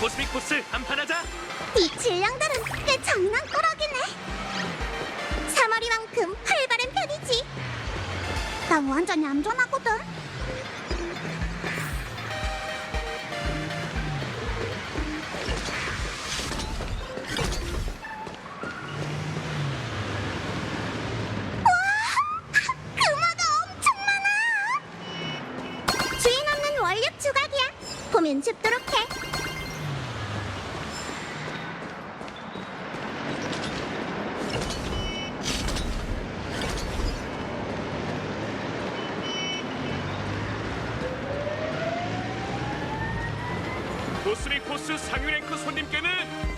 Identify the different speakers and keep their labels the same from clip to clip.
Speaker 1: 코스믹 보스 한판 하자.
Speaker 2: 이 질량들은 꽤 장난꾸러기네. 3월이만큼 활발한 편이지. 난 완전히 얌전하거든. 금화가 엄청 많아. 주인 없는 원력 조각이야. 보면 줍도록 해.
Speaker 1: 코스믹 보스 상위 랭크 손님께는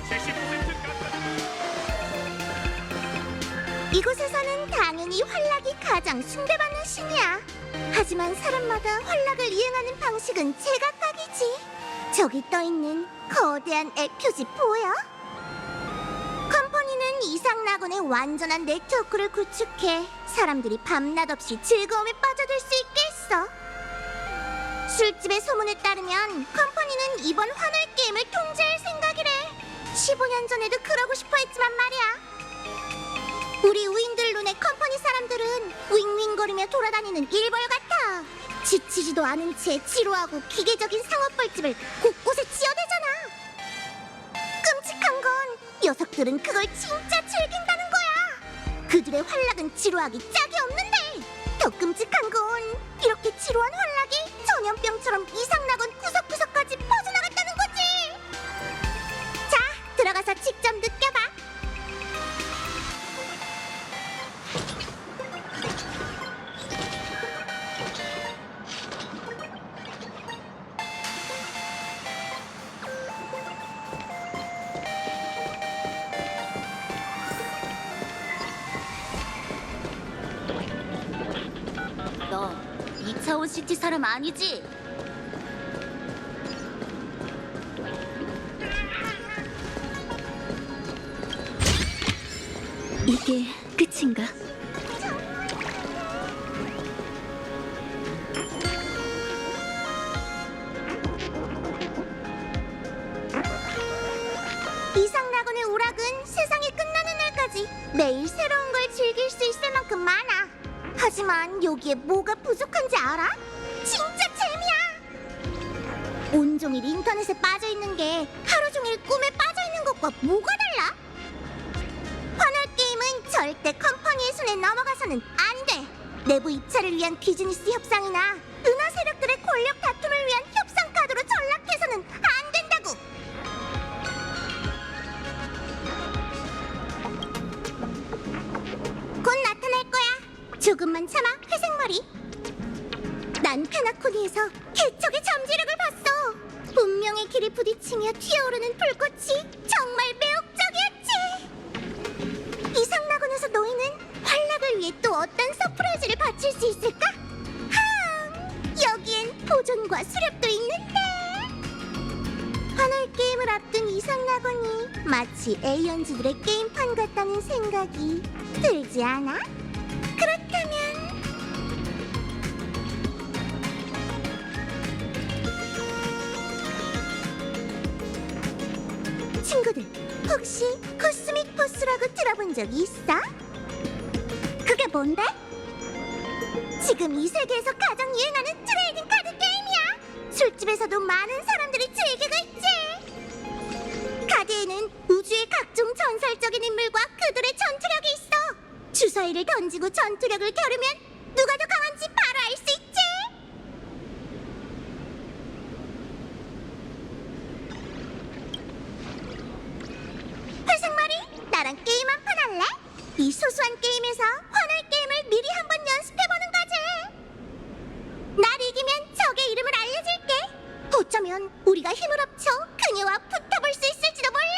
Speaker 1: 70% 깎아.
Speaker 2: 이곳에서는 당연히 활락이 가장 숭배받는 신이야. 하지만 사람마다 활락을 이행하는 방식은 제각각이지. 저기 떠있는 거대한 애 표지 보여? 컴퍼니는 이상낙원의 완전한 네트워크를 구축해 사람들이 밤낮 없이 즐거움에 빠져들 수 있게 했어. 술집의 소문에 따르면 컴퍼니는 이번 환월 게임을 통제할 생각이래. 15년 전에도 그러고 싶어 했지만 말이야. 우리 우인들 눈에 컴퍼니 사람들은 윙윙거리며 돌아다니는 일벌 같아. 지치지도 않은 채 지루하고 기계적인 상업벌집을 곳곳에 지어대잖아. 끔찍한 건 녀석들은 그걸 진짜 즐긴다는 거야. 그들의 활락은 지루하기 짝이 없는데 더 끔찍한 건 이렇게 지루한 활락이 전염병처럼 이상낙원 구석구석까지 퍼져나갔다는 거지. 자, 들어가서 직접 느껴봐.
Speaker 3: 너 2차원 시티 사람 아니지?
Speaker 4: 이게 끝인가?
Speaker 2: 이상낙원의 오락은 세상이 끝나는 날까지 매일 새로운 걸 즐길 수 있을 만큼 많아. 하지만 여기에 뭐가 부족한지 알아? 진짜 재미야! 온종일 인터넷에 빠져있는 게 하루 종일 꿈에 빠져있는 것과 뭐가 달라? 환월 게임은 절대 컴퍼니의 손에 넘어가서는 안 돼! 내부 입찰을 위한 비즈니스 협상이나 은하 세력들의 권력 다툼을 위한 협상 카드로 전락해서는 안 된다고! 곧 나타날 거야. 조금만 참아, 회색머리. 난 페나코니에서 개척의 잠재력을 봤어. 운명의 길이 부딪히며 튀어오르는 불꽃이 정말 매혹적이었지. 이상낙원에서 너희는 활락을 위해 또 어떤 서프라이즈를 바칠 수 있을까? 여기엔 보존과 수렵도 있는데. 환월 게임을 앞둔 이상낙원이 마치 에이언즈들의 게임판 같다는 생각이 들지 않아? 그렇다면 친구들, 혹시 코스믹 보스라고 들어본 적 있어? 그게 뭔데? 지금 이 세계에서 가장 유행하는 트레이딩 카드 게임이야. 술집에서도 많은 사람들이 즐기고 있지. 카드에는 우주의 각종 전설적인 인물과 그들의 전투력이 있어. 주사위를 던지고 전투력을 겨루면 누가 더 강한지 바로 알 수 있지. 회색머리, 나랑 게임 한 판 할래? 이 소소한 게임에서 환월 게임을 미리 한번 연습해보는 거지. 날 이기면 적의 이름을 알려줄게. 어쩌면 우리가 힘을 합쳐 그녀와 붙어볼 수 있을지도 몰라.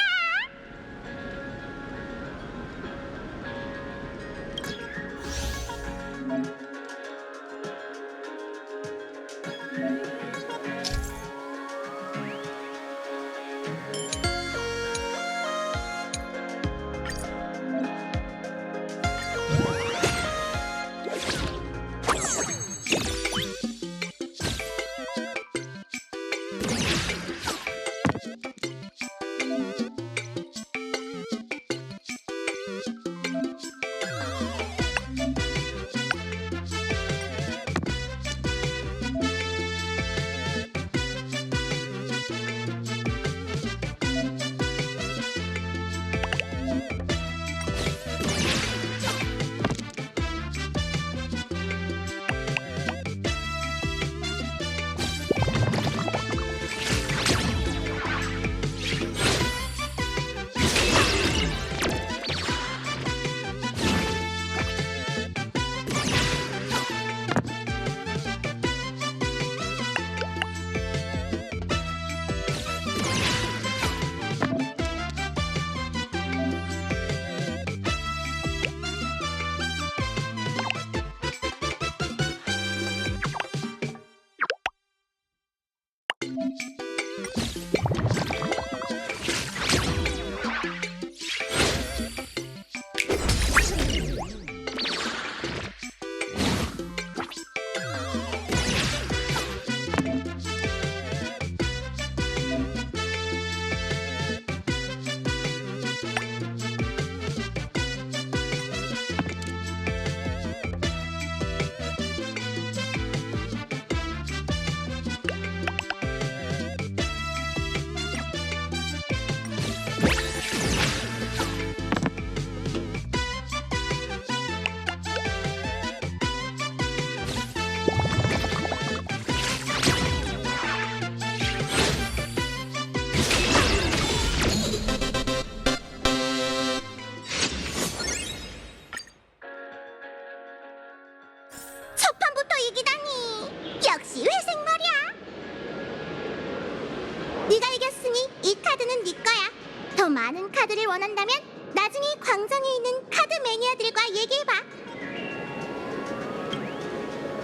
Speaker 2: 더 많은 카드를 원한다면 나중에 광장에 있는 카드 매니아들과 얘기해봐.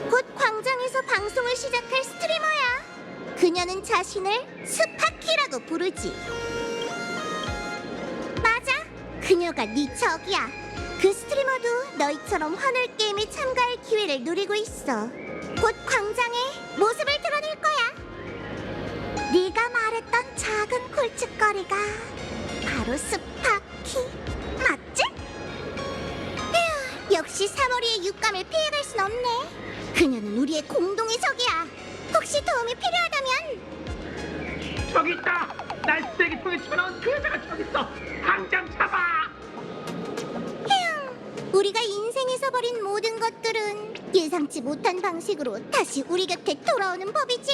Speaker 2: 곧 광장에서 방송을 시작할 스트리머야. 그녀는 자신을 스파키라고 부르지. 맞아, 그녀가 네 적이야. 그 스트리머도 너희처럼 환월 게임에 참가할 기회를 누리고 있어. 곧 광장에 모습을 드러낼 거야. 네가 말했던 작은 골칫거리가 바로 스파키 맞지? 휴, 역시 사머리의 육감을 피해갈 순 없네. 그녀는 우리의 공동의 적이야. 혹시 도움이 필요하다면
Speaker 5: 저기 있다! 날 쓰레기통에 집어넣은 그 여자가 저기 있어! 당장 잡아!
Speaker 2: 휴, 우리가 인생에서 버린 모든 것들은 예상치 못한 방식으로 다시 우리 곁에 돌아오는 법이지.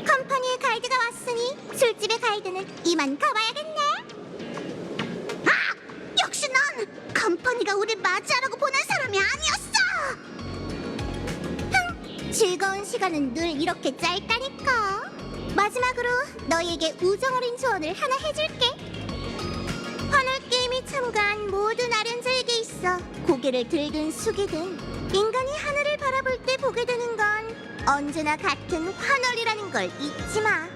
Speaker 2: 컴퍼니의 가이드가 왔으니 술집의 가이드는 이만 가봐야겠네. 아! 역시 넌 컴퍼니가 우릴 맞이하라고 보낸 사람이 아니었어! 즐거운 시간은 늘 이렇게 짧다니까. 마지막으로 너희에게 우정 어린 조언을 하나 해줄게. 환월 게임에 참가한 모든 아련자에게 있어 고개를 들든 숙이든 인간이 하늘을 바라볼 때 보게 되는 건 언제나 같은 환월이라는 걸 잊지 마.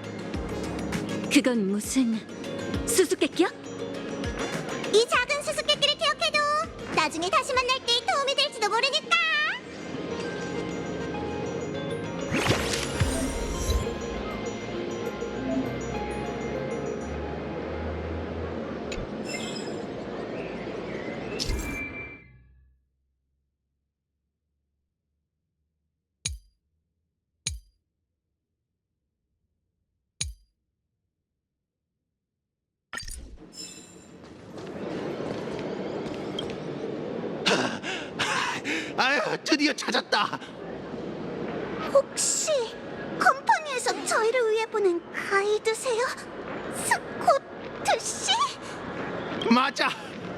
Speaker 4: 그건 무슨 수수께끼야?
Speaker 2: 이 작은 수수께끼를 기억해도 나중에 다시 만날 때 도움이 될지도 모르니까.
Speaker 6: 아유, 드디어 찾았다.
Speaker 2: 혹시 컴퍼니에서 저희를 위해 보낸 가이드세요? 스코트 씨?
Speaker 6: 맞아,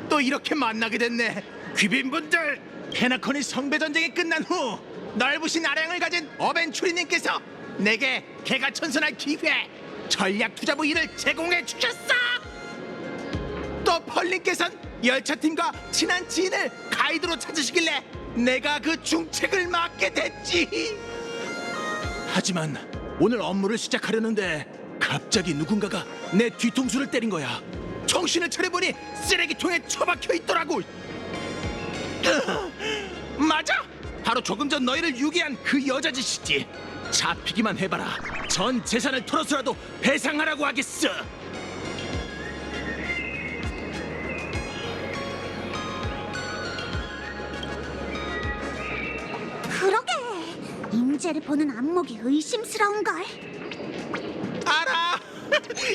Speaker 6: 또 이렇게 만나게 됐네. 귀빈분들, 페나콘이 성배전쟁이 끝난 후 넓으신 아량을 가진 어벤추리님께서 내게 개가천선할 기회, 전략 투자부 일을 제공해 주셨어. 또 펄님께선 열차팀과 친한 지인을 가이드로 찾으시길래 내가 그 중책을 맡게 됐지. 하지만 오늘 업무를 시작하려는데 갑자기 누군가가 내 뒤통수를 때린 거야. 정신을 차려보니 쓰레기통에 처박혀 있더라고. 맞아, 바로 조금 전 너희를 유기한 그 여자 짓이지. 잡히기만 해봐라. 전 재산을 털어서라도 배상하라고 하겠어.
Speaker 2: 그러게, 임재를 보는 안목이 의심스러운걸.
Speaker 6: 알아.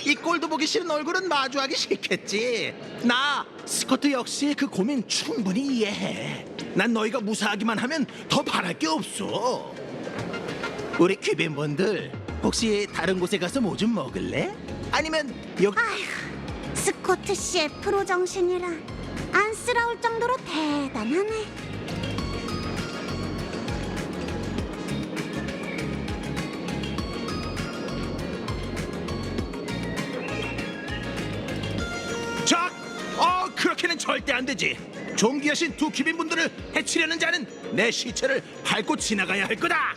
Speaker 6: 이 꼴도 보기 싫은 얼굴은 마주하기 싫겠지. 나 스코트 역시 그 고민 충분히 이해해. 난 너희가 무사하기만 하면 더 바랄 게 없어. 우리 귀빈분들, 혹시 다른 곳에 가서 뭐 좀 먹을래? 아니면 여기...
Speaker 2: 아휴, 스코트 씨의 프로 정신이라 안쓰러울 정도로 대단하네.
Speaker 6: 자, 그렇게는 절대 안 되지. 존귀하신 두 귀빈분들을 해치려는 자는 내 시체를 밟고 지나가야 할 거다.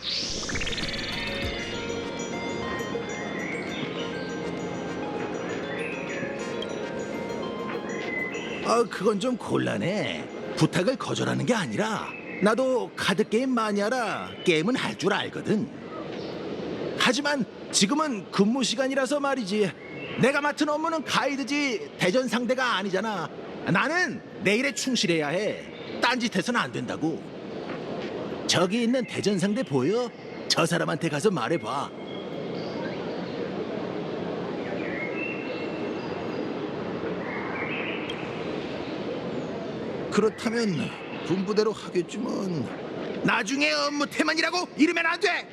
Speaker 6: 그건 좀 곤란해. 부탁을 거절하는 게 아니라 나도 카드 게임 마니아라 게임은 할 줄 알거든. 하지만 지금은 근무 시간이라서 말이지. 내가 맡은 업무는 가이드지 대전 상대가 아니잖아. 나는 내일에 충실해야 해. 딴짓해서는 안 된다고. 저기 있는 대전 상대 보여? 저 사람한테 가서 말해봐. 그렇다면 분부대로 하겠지만 나중에 업무 태만이라고 이러면 안 돼.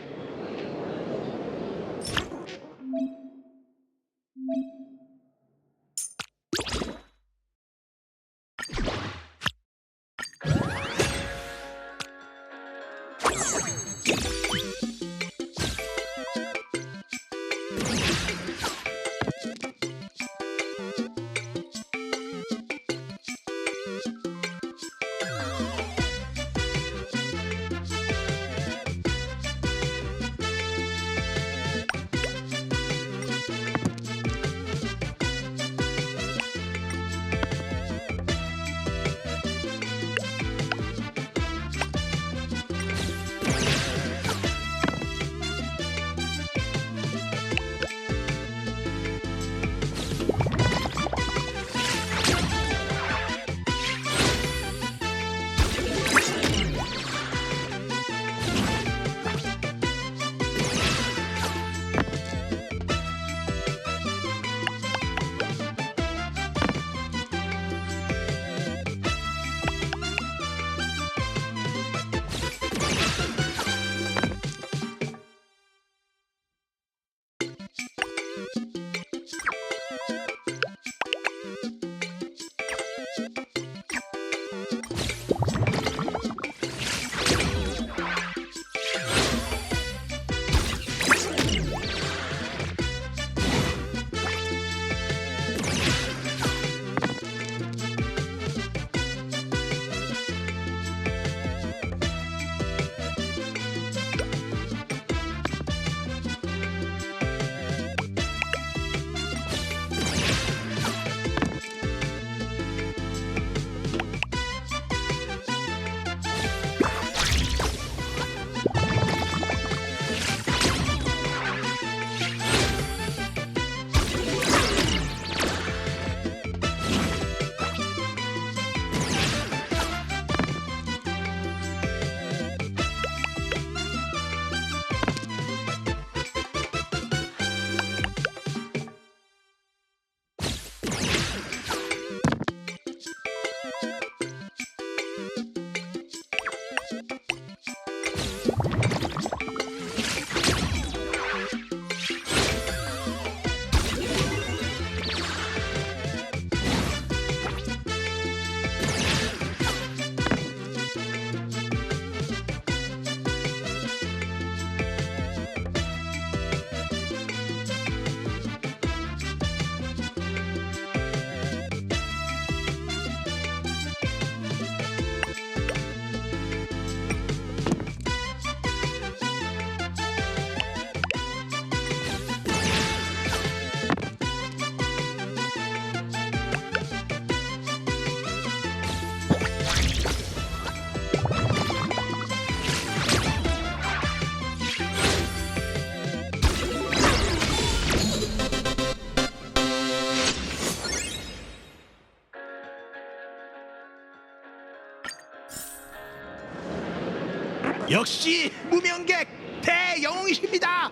Speaker 6: 역시 무명객 대영웅이십니다.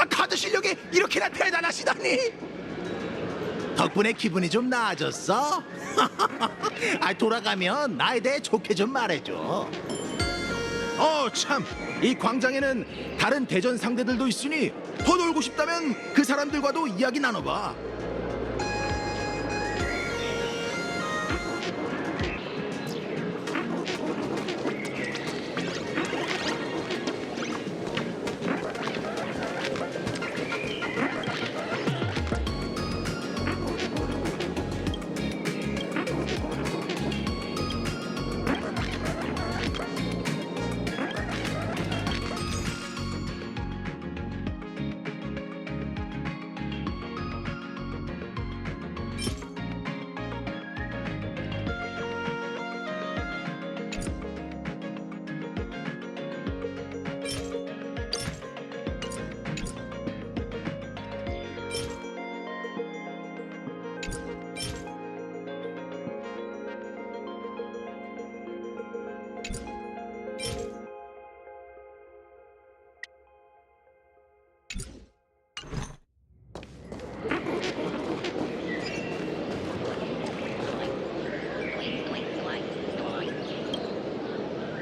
Speaker 6: 카드 실력이 이렇게나 대단하시다니. 덕분에 기분이 좀 나아졌어. 돌아가면 나에 대해 좋게 좀 말해줘. 참, 이 광장에는 다른 대전 상대들도 있으니 더 놀고 싶다면 그 사람들과도 이야기 나눠봐.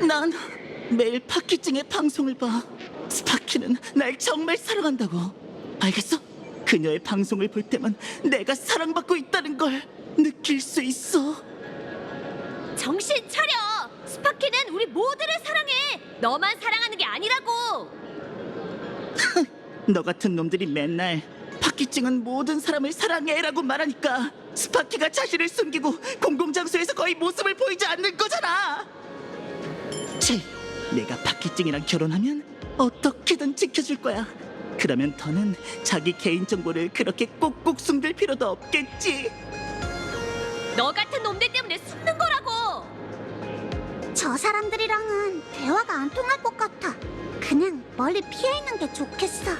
Speaker 7: 난 매일 파키증의 방송을 봐. 스파키는 날 정말 사랑한다고. 알겠어? 그녀의 방송을 볼 때만 내가 사랑받고 있다는 걸 느낄 수 있어.
Speaker 3: 정신 차려! 스파키는 우리 모두를 사랑해! 너만 사랑하는 게 아니라고!
Speaker 7: 너 같은 놈들이 맨날 파키증은 모든 사람을 사랑해라고 말하니까 스파키가 자신을 숨기고 공공장소에서 거의 모습을 보이지 않는 거잖아. 내가 파키증이랑 결혼하면 어떻게든 지켜줄 거야. 그러면 더는 자기 개인정보를 그렇게 꼭꼭 숨길 필요도 없겠지.
Speaker 3: 너 같은 놈들 때문에 숨는 거라고!
Speaker 2: 저 사람들이랑은 대화가 안 통할 것 같아. 그냥 멀리 피해 있는 게 좋겠어.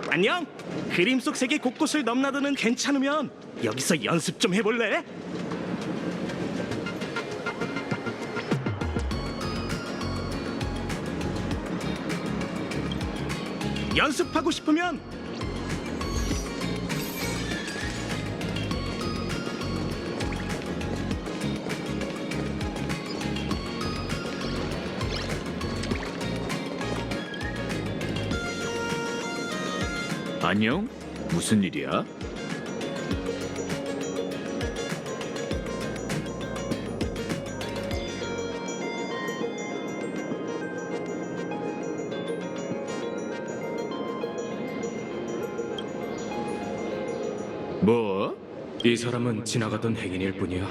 Speaker 1: 안녕. 그림 속 세계 곳곳을 넘나드는 괜찮으면 여기서 연습 좀 해볼래? 연습하고 싶으면
Speaker 8: 안녕? 무슨 일이야? 뭐?
Speaker 9: 이 사람은 지나가던 행인일 뿐이야.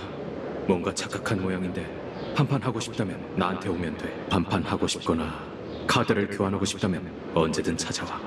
Speaker 9: 뭔가 착각한 모양인데 한판 하고 싶다면 나한테 오면 돼. 한판 하고 싶거나 카드를 교환하고 싶다면 언제든 찾아와.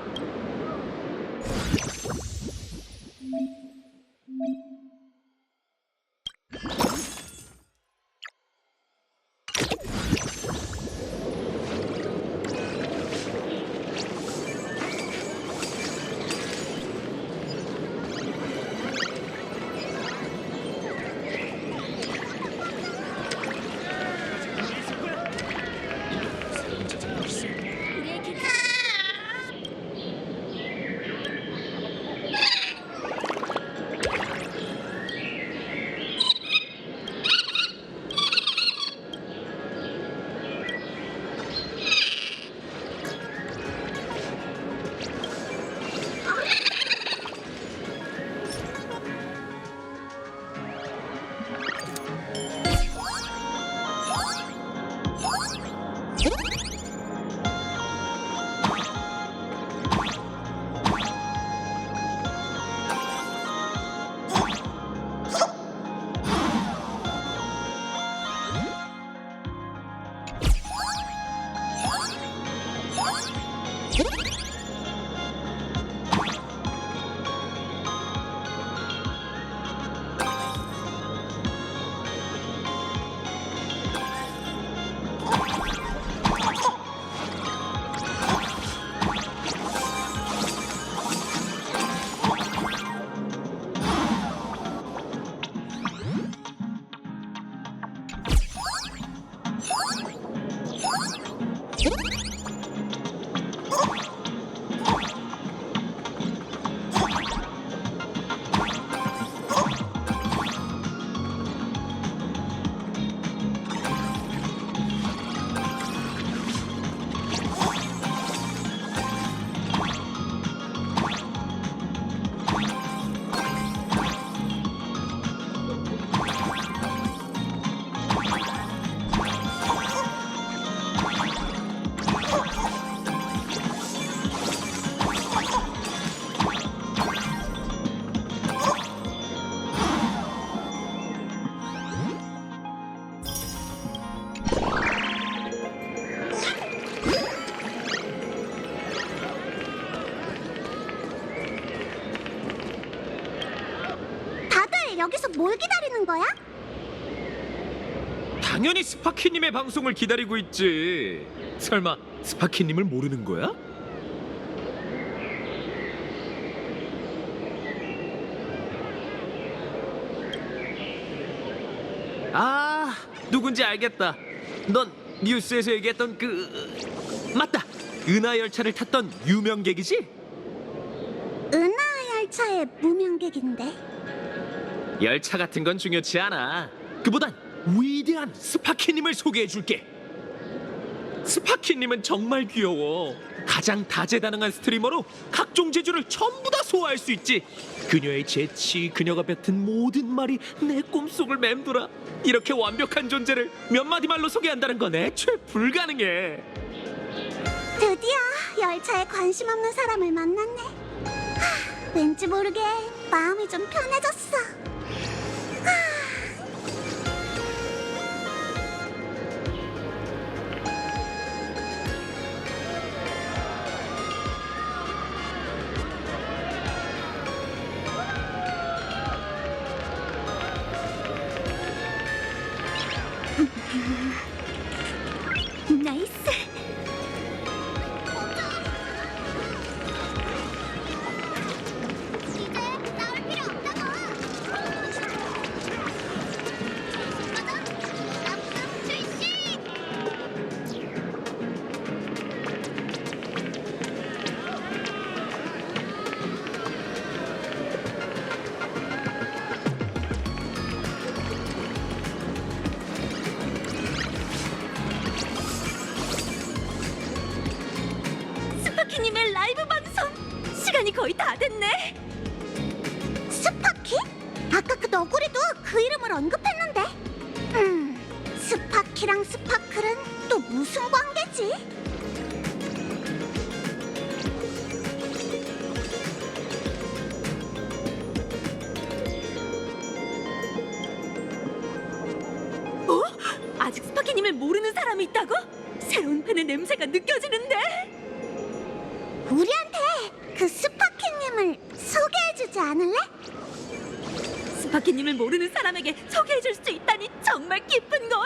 Speaker 2: 여기서 뭘 기다리는 거야?
Speaker 8: 당연히 스파키님의 방송을 기다리고 있지. 설마 스파키님을 모르는 거야? 아, 누군지 알겠다. 넌 뉴스에서 얘기했던 맞다. 은하 열차를 탔던 유명객이지?
Speaker 2: 은하 열차의 무명객인데.
Speaker 8: 열차 같은 건 중요치 않아. 그보단 위대한 스파키님을 소개해줄게. 스파키님은 정말 귀여워. 가장 다재다능한 스트리머로 각종 재주를 전부 다 소화할 수 있지. 그녀의 재치, 그녀가 뱉은 모든 말이 내 꿈속을 맴돌아. 이렇게 완벽한 존재를 몇 마디 말로 소개한다는 건 애초에 불가능해.
Speaker 2: 드디어 열차에 관심 없는 사람을 만났네. 왠지 모르게 마음이 좀 편해졌어.
Speaker 4: 나이스.
Speaker 2: 이제 나올 필요 없다고. 출시.
Speaker 3: 스파키님의 라이브 방송 시간이 거의 다 됐네.
Speaker 2: 스파키? 아까 그 너구리도 그 이름을 언급했는데. 스파키랑 스파클은 또 무슨 관계지?
Speaker 3: 어? 아직 스파키님을 모르는 사람이 있다고? 새로운 팬의 냄새가 느껴지는데.
Speaker 2: 우리한테 그 스파키님을 소개해주지 않을래?
Speaker 3: 스파키님을 모르는 사람에게 소개해줄 수 있다니 정말 기쁜걸.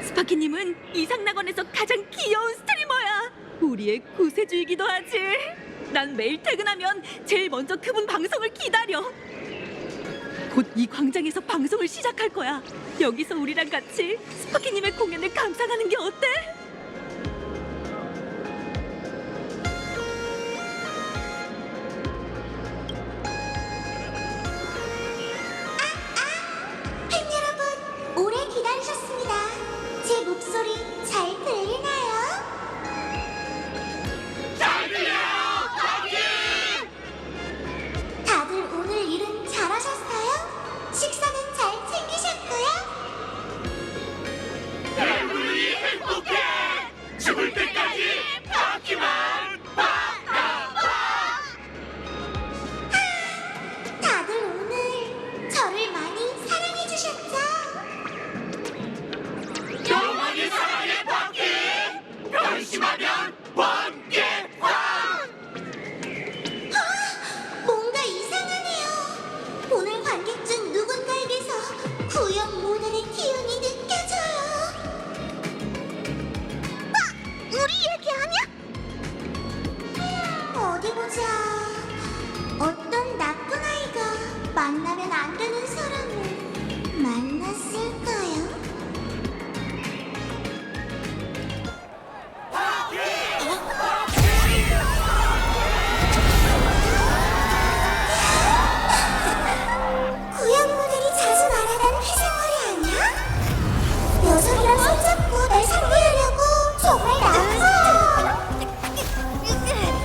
Speaker 3: 스파키님은 이상낙원에서 가장 귀여운 스트리머야. 우리의 구세주이기도 하지. 난 매일 퇴근하면 제일 먼저 그분 방송을 기다려. 곧 이 광장에서 방송을 시작할 거야. 여기서 우리랑 같이 스파키님의 공연을 감상하는 게 어때?
Speaker 2: 팬 여러분, 오래 기다리셨습니다. 제 목소리 잘 들리나요? 잘 들려요, 다들 오늘 일은 잘하셨어요? 식사는 잘 챙기셨고요?
Speaker 5: 배불리 행복해. 죽을 때까지 바퀴만
Speaker 2: 다들 오늘 저를 많이 사랑해 주셨죠?
Speaker 5: 영원히 사랑의 바퀴. 변심하면 번개왕.
Speaker 2: 뭔가 이상하네요. 오늘 관객 중 누군가에게서 구역 모델의 기운이 느껴져요. 우리 얘기 아니야? 어디 보자. 어떤 나쁜 아이가 만나면 안 되는 사람을 만났을까요? 구역 모델이 자주 말하던 회색머리 아니야? 녀석이랑 손잡고 날 상대하려고 정말 나빠.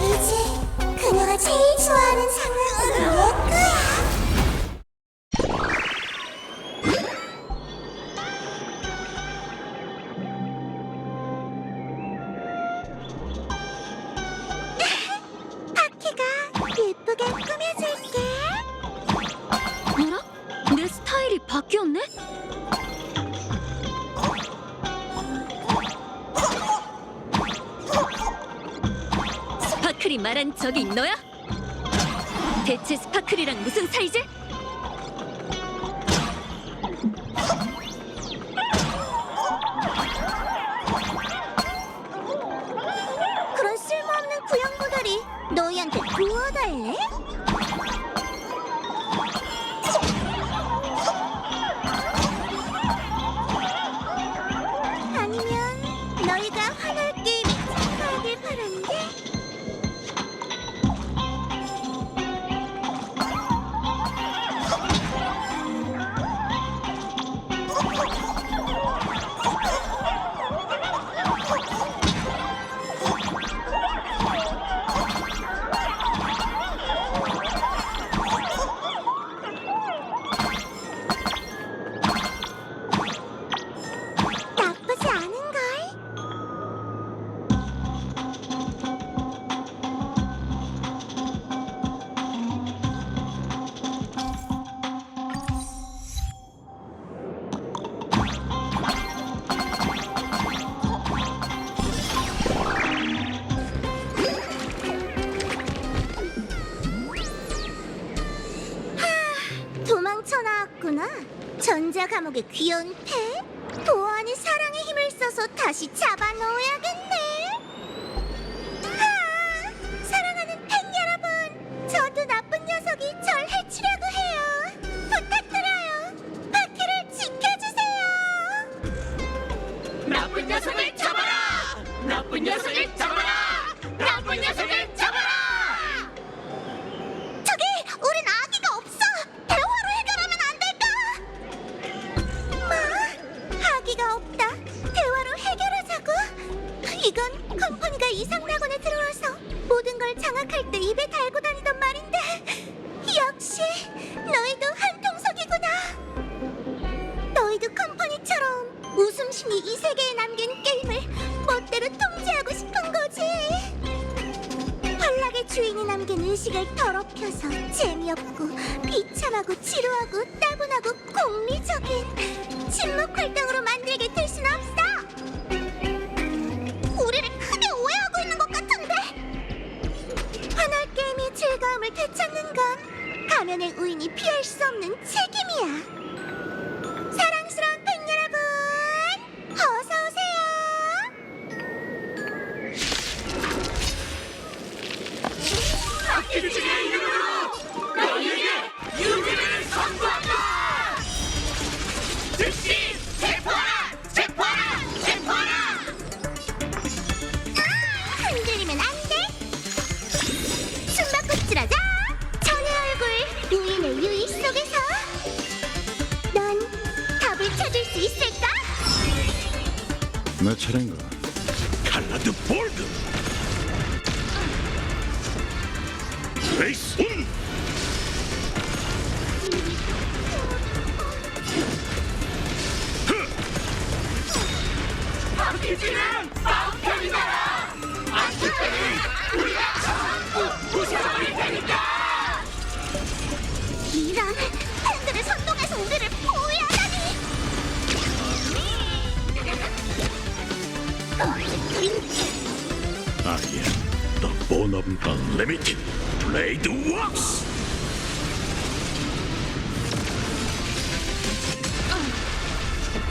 Speaker 2: 이제 그녀가 제일 좋아하는 상황은 내 거야. 파키가 예쁘게 꾸며줄게.
Speaker 4: 뭐라? 내 스타일이 바뀌었네? 스파클이 말한 적이 너야? 대체 스파클이랑 무슨 사이지?
Speaker 2: 전자 감옥의 귀여운 태? 보아하니 사랑의 힘을 써서 다시 잡아놓아야겠네. 아, 사랑하는 팬 여러분, 저도 나쁜 녀석이 절 해치려고 해요. 부탁드려요. 파키를 지켜주세요.
Speaker 5: 나쁜 녀석을 잡아라! 나쁜 녀석을 잡아라! 나쁜 녀석을 잡아라!
Speaker 2: 저기, 우린 아기가 없어. 대화로 해결하면 안 될까? 뭐? 아기가 없다. 대화로 해결하자고? 이건 컴퍼니가 이상락원에 들어와서 모든 걸 장악할 때 입에 달고 다니던 말인데, 역시 너희도 한통속이구나. 너희도 컴퍼니처럼 웃음신이 이 세계에 남긴 게임을 멋대로 통제하고 싶은 거지. 환락의 주인이 남긴 의식을 더럽혀서 재미없고 비참하고 지루하고 따분하고 공리적인 침묵 활동으로 만들게 될 순 없어. 우리를 크게 오해하고 있는 것 같은데. 환월 게임의 즐거움을 되찾는 건 가면의 우인이 피할 수 없는 책임이야. 사랑스러운 팬 여러분, 어서 오세요.
Speaker 5: 박기주의 이름으로 너희에게 유지를 선포한다! 즉시 체포하라! 체포하라! 체포하라!
Speaker 2: 흔들리면 안 돼. 숨바꼭질하자. 전의 얼굴 우인의 유의 속에서 넌 답을 찾을 수 있을까?
Speaker 6: 내 차례인가?
Speaker 1: 칼라드 볼드. 레이스 온.
Speaker 5: 박기주는 마음편이다! 안쓸 때는 우리가 전부 부숴버릴 테니까!
Speaker 2: 이런 팬들을 선동해서 우리를 포위하다니.
Speaker 1: I am the Bonum Unlimited Blade Works.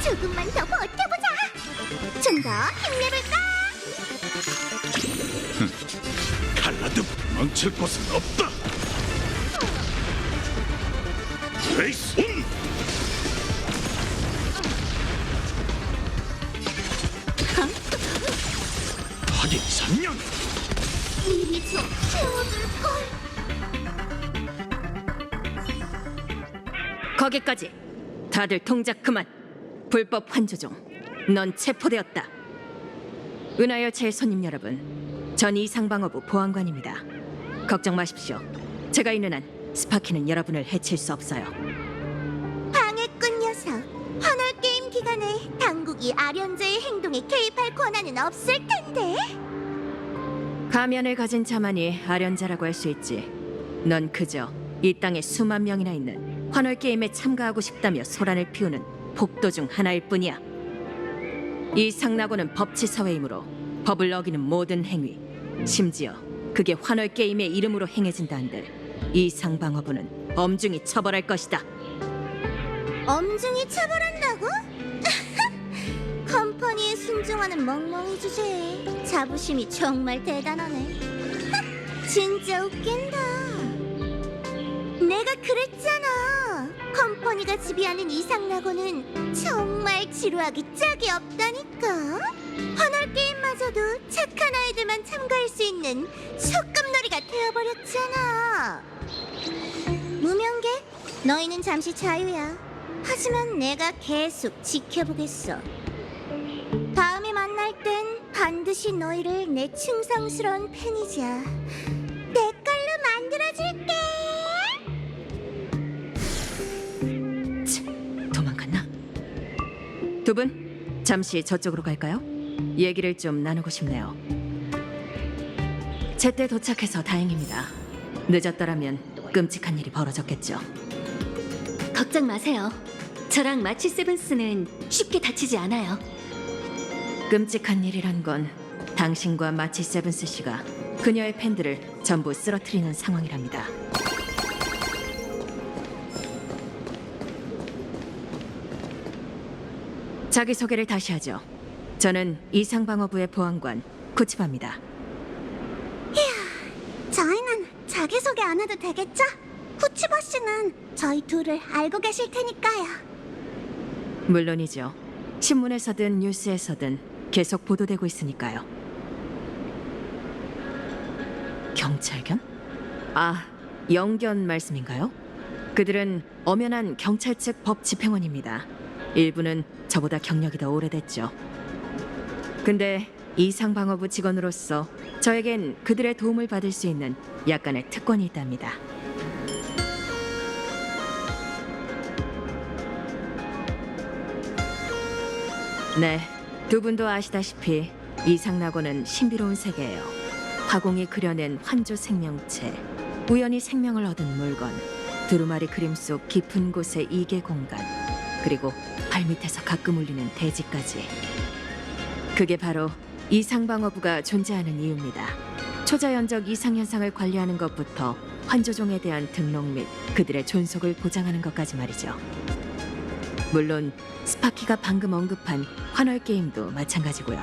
Speaker 2: 조금만 더 버텨보자. 좀 더 힘내볼까?
Speaker 1: 칼라드 망칠 곳은 없다. 레이스 온. 하긴 3년.
Speaker 2: 이리 좀 채워줄 걸.
Speaker 3: 거기까지. 다들 동작 그만. 불법 환조종. 넌 체포되었다. 은하열차의 손님 여러분, 전 이상방어부 보안관입니다. 걱정 마십시오. 제가 있는 한 스파키는 여러분을 해칠 수 없어요.
Speaker 2: 방해꾼 녀석. 환월 게임 기간에 당국이 아련자의 행동에 개입할 권한은 없을 텐데.
Speaker 3: 가면을 가진 자만이 아련자라고 할 수 있지. 넌 그저 이 땅에 수만 명이나 있는 환월 게임에 참가하고 싶다며 소란을 피우는 복도 중 하나일 뿐이야. 이 상나고는 법치 사회이므로 법을 어기는 모든 행위, 심지어 그게 환월 게임의 이름으로 행해진다 한들 이 상방어부는 엄중히 처벌할 것이다.
Speaker 2: 엄중히 처벌한다고? 컴퍼니에 순종하는 멍멍이 주제에 자부심이 정말 대단하네. 진짜 웃긴다. 내가 그랬잖아. 컴퍼니가 지배하는 이상락원은 정말 지루하기 짝이 없다니까. 환월 게임마저도 착한 아이들만 참가할 수 있는 소꿉놀이가 되어버렸잖아. 무명계, 너희는 잠시 자유야. 하지만 내가 계속 지켜보겠어. 다음에 만날 땐 반드시 너희를 내 충성스러운 팬이자 내 걸로 만들어줄게.
Speaker 3: 도망갔나? 두 분 잠시 저쪽으로 갈까요? 얘기를 좀 나누고 싶네요. 제때 도착해서 다행입니다. 늦었더라면 끔찍한 일이 벌어졌겠죠.
Speaker 4: 걱정 마세요. 저랑 마치 세븐스는 쉽게 다치지 않아요.
Speaker 3: 끔찍한 일이란 건 당신과 마치 세븐스 씨가 그녀의 팬들을 전부 쓰러뜨리는 상황이랍니다. 자기소개를 다시 하죠. 저는 이상방어부의 보안관 구치바입니다.
Speaker 2: 저희는 자기소개 안 해도 되겠죠? 후치버 씨는 저희 둘을 알고 계실 테니까요.
Speaker 3: 물론이죠. 신문에서든 뉴스에서든 계속 보도되고 있으니까요. 경찰견? 아, 영견 말씀인가요? 그들은 엄연한 경찰 측 법 집행원입니다. 일부는 저보다 경력이 더 오래됐죠. 근데 이상방어부 직원으로서 저에겐 그들의 도움을 받을 수 있는 약간의 특권이 있답니다. 네, 두 분도 아시다시피 이상낙원은 신비로운 세계예요. 화공이 그려낸 환조 생명체, 우연히 생명을 얻은 물건, 두루마리 그림 속 깊은 곳의 이계 공간, 그리고 발밑에서 가끔 울리는 대지까지. 그게 바로 이상방어부가 존재하는 이유입니다. 초자연적 이상현상을 관리하는 것부터 환조종에 대한 등록 및 그들의 존속을 보장하는 것까지 말이죠. 물론 스파키가 방금 언급한 환월 게임도 마찬가지고요.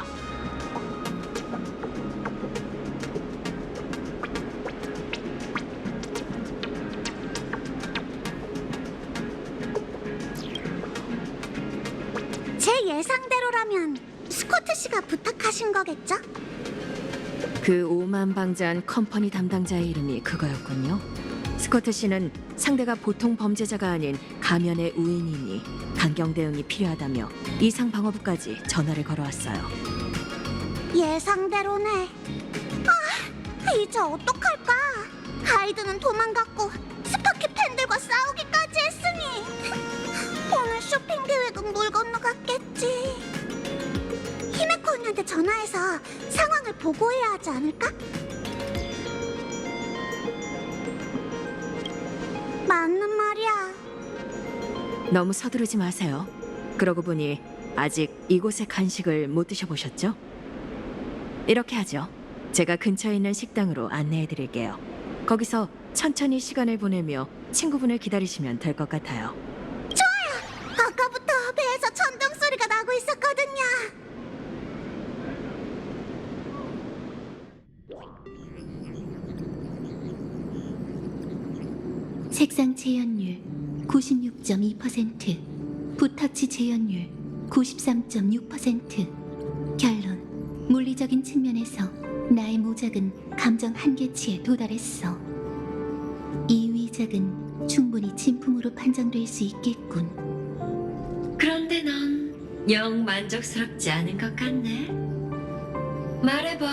Speaker 2: 제 예상대로라면 스코트 씨가 부탁하신 거겠죠?
Speaker 3: 그 오만방자한 컴퍼니 담당자의 이름이 그거였군요. 스코트 씨는 상대가 보통 범죄자가 아닌 가면의 우인이니 강경 대응이 필요하다며 이상방어부까지 전화를 걸어왔어요.
Speaker 2: 예상대로네. 아, 이제 어떡할까? 하이드는 도망갔고 스파키 팬들과 싸우기까지 했으니 오늘 쇼핑 계획은 물 건너갔겠지. 히메코 언니한테 전화해서 상황을 보고해야 하지 않을까? 맞는 말이야.
Speaker 3: 너무 서두르지 마세요. 그러고 보니 아직 이곳의 간식을 못 드셔보셨죠? 이렇게 하죠. 제가 근처에 있는 식당으로 안내해드릴게요. 거기서 천천히 시간을 보내며 친구분을 기다리시면 될 것 같아요.
Speaker 2: 아까부터 배에서 천둥 소리가 나고 있었거든요.
Speaker 4: 색상 재현율 96.2%, 붓터치 재현율 93.6%. 결론, 물리적인 측면에서 나의 모작은 감정 한계치에 도달했어. 이 위작은 충분히 진품으로 판정될 수 있겠군.
Speaker 10: 그런데 넌 영 만족스럽지 않은 것 같네. 말해봐.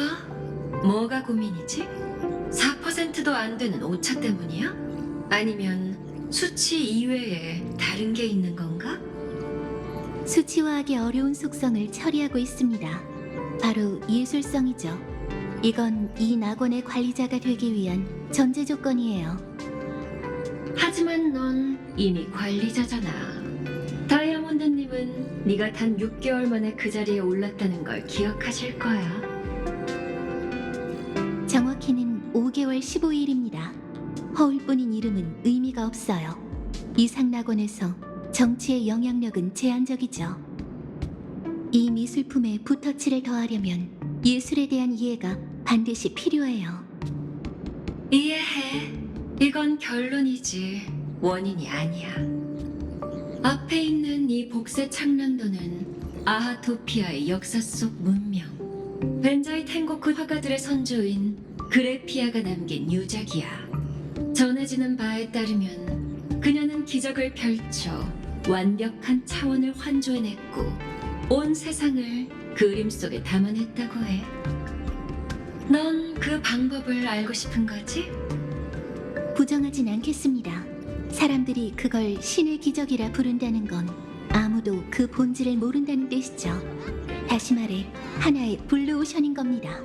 Speaker 10: 뭐가 고민이지? 4%도 안 되는 오차 때문이야? 아니면 수치 이외에 다른 게 있는 건가?
Speaker 4: 수치화하기 어려운 속성을 처리하고 있습니다. 바로 예술성이죠. 이건 이 낙원의 관리자가 되기 위한 전제 조건이에요.
Speaker 10: 하지만 넌 이미 관리자잖아. 다이아몬드님은 네가 단 6개월 만에 그 자리에 올랐다는 걸 기억하실 거야.
Speaker 4: 정확히는 5개월 15일입니다. 허울뿐인 이름은 의미가 없어요. 이상낙원에서 정치의 영향력은 제한적이죠. 이 미술품에 붓터치를 더하려면 예술에 대한 이해가 반드시 필요해요.
Speaker 10: 이해해. 이건 결론이지 원인이 아니야. 앞에 있는 이 복세 창년도는 아하토피아의 역사 속 문명, 벤자이 텐고쿠 화가들의 선조인 그레피아가 남긴 유작이야. 전해지는 바에 따르면 그녀는 기적을 펼쳐 완벽한 차원을 환조해냈고 온 세상을 그림 속에 담아냈다고 해. 넌 그 방법을 알고 싶은 거지?
Speaker 4: 부정하진 않겠습니다. 사람들이 그걸 신의 기적이라 부른다는 건 아무도 그 본질을 모른다는 뜻이죠. 다시 말해 하나의 블루오션인 겁니다.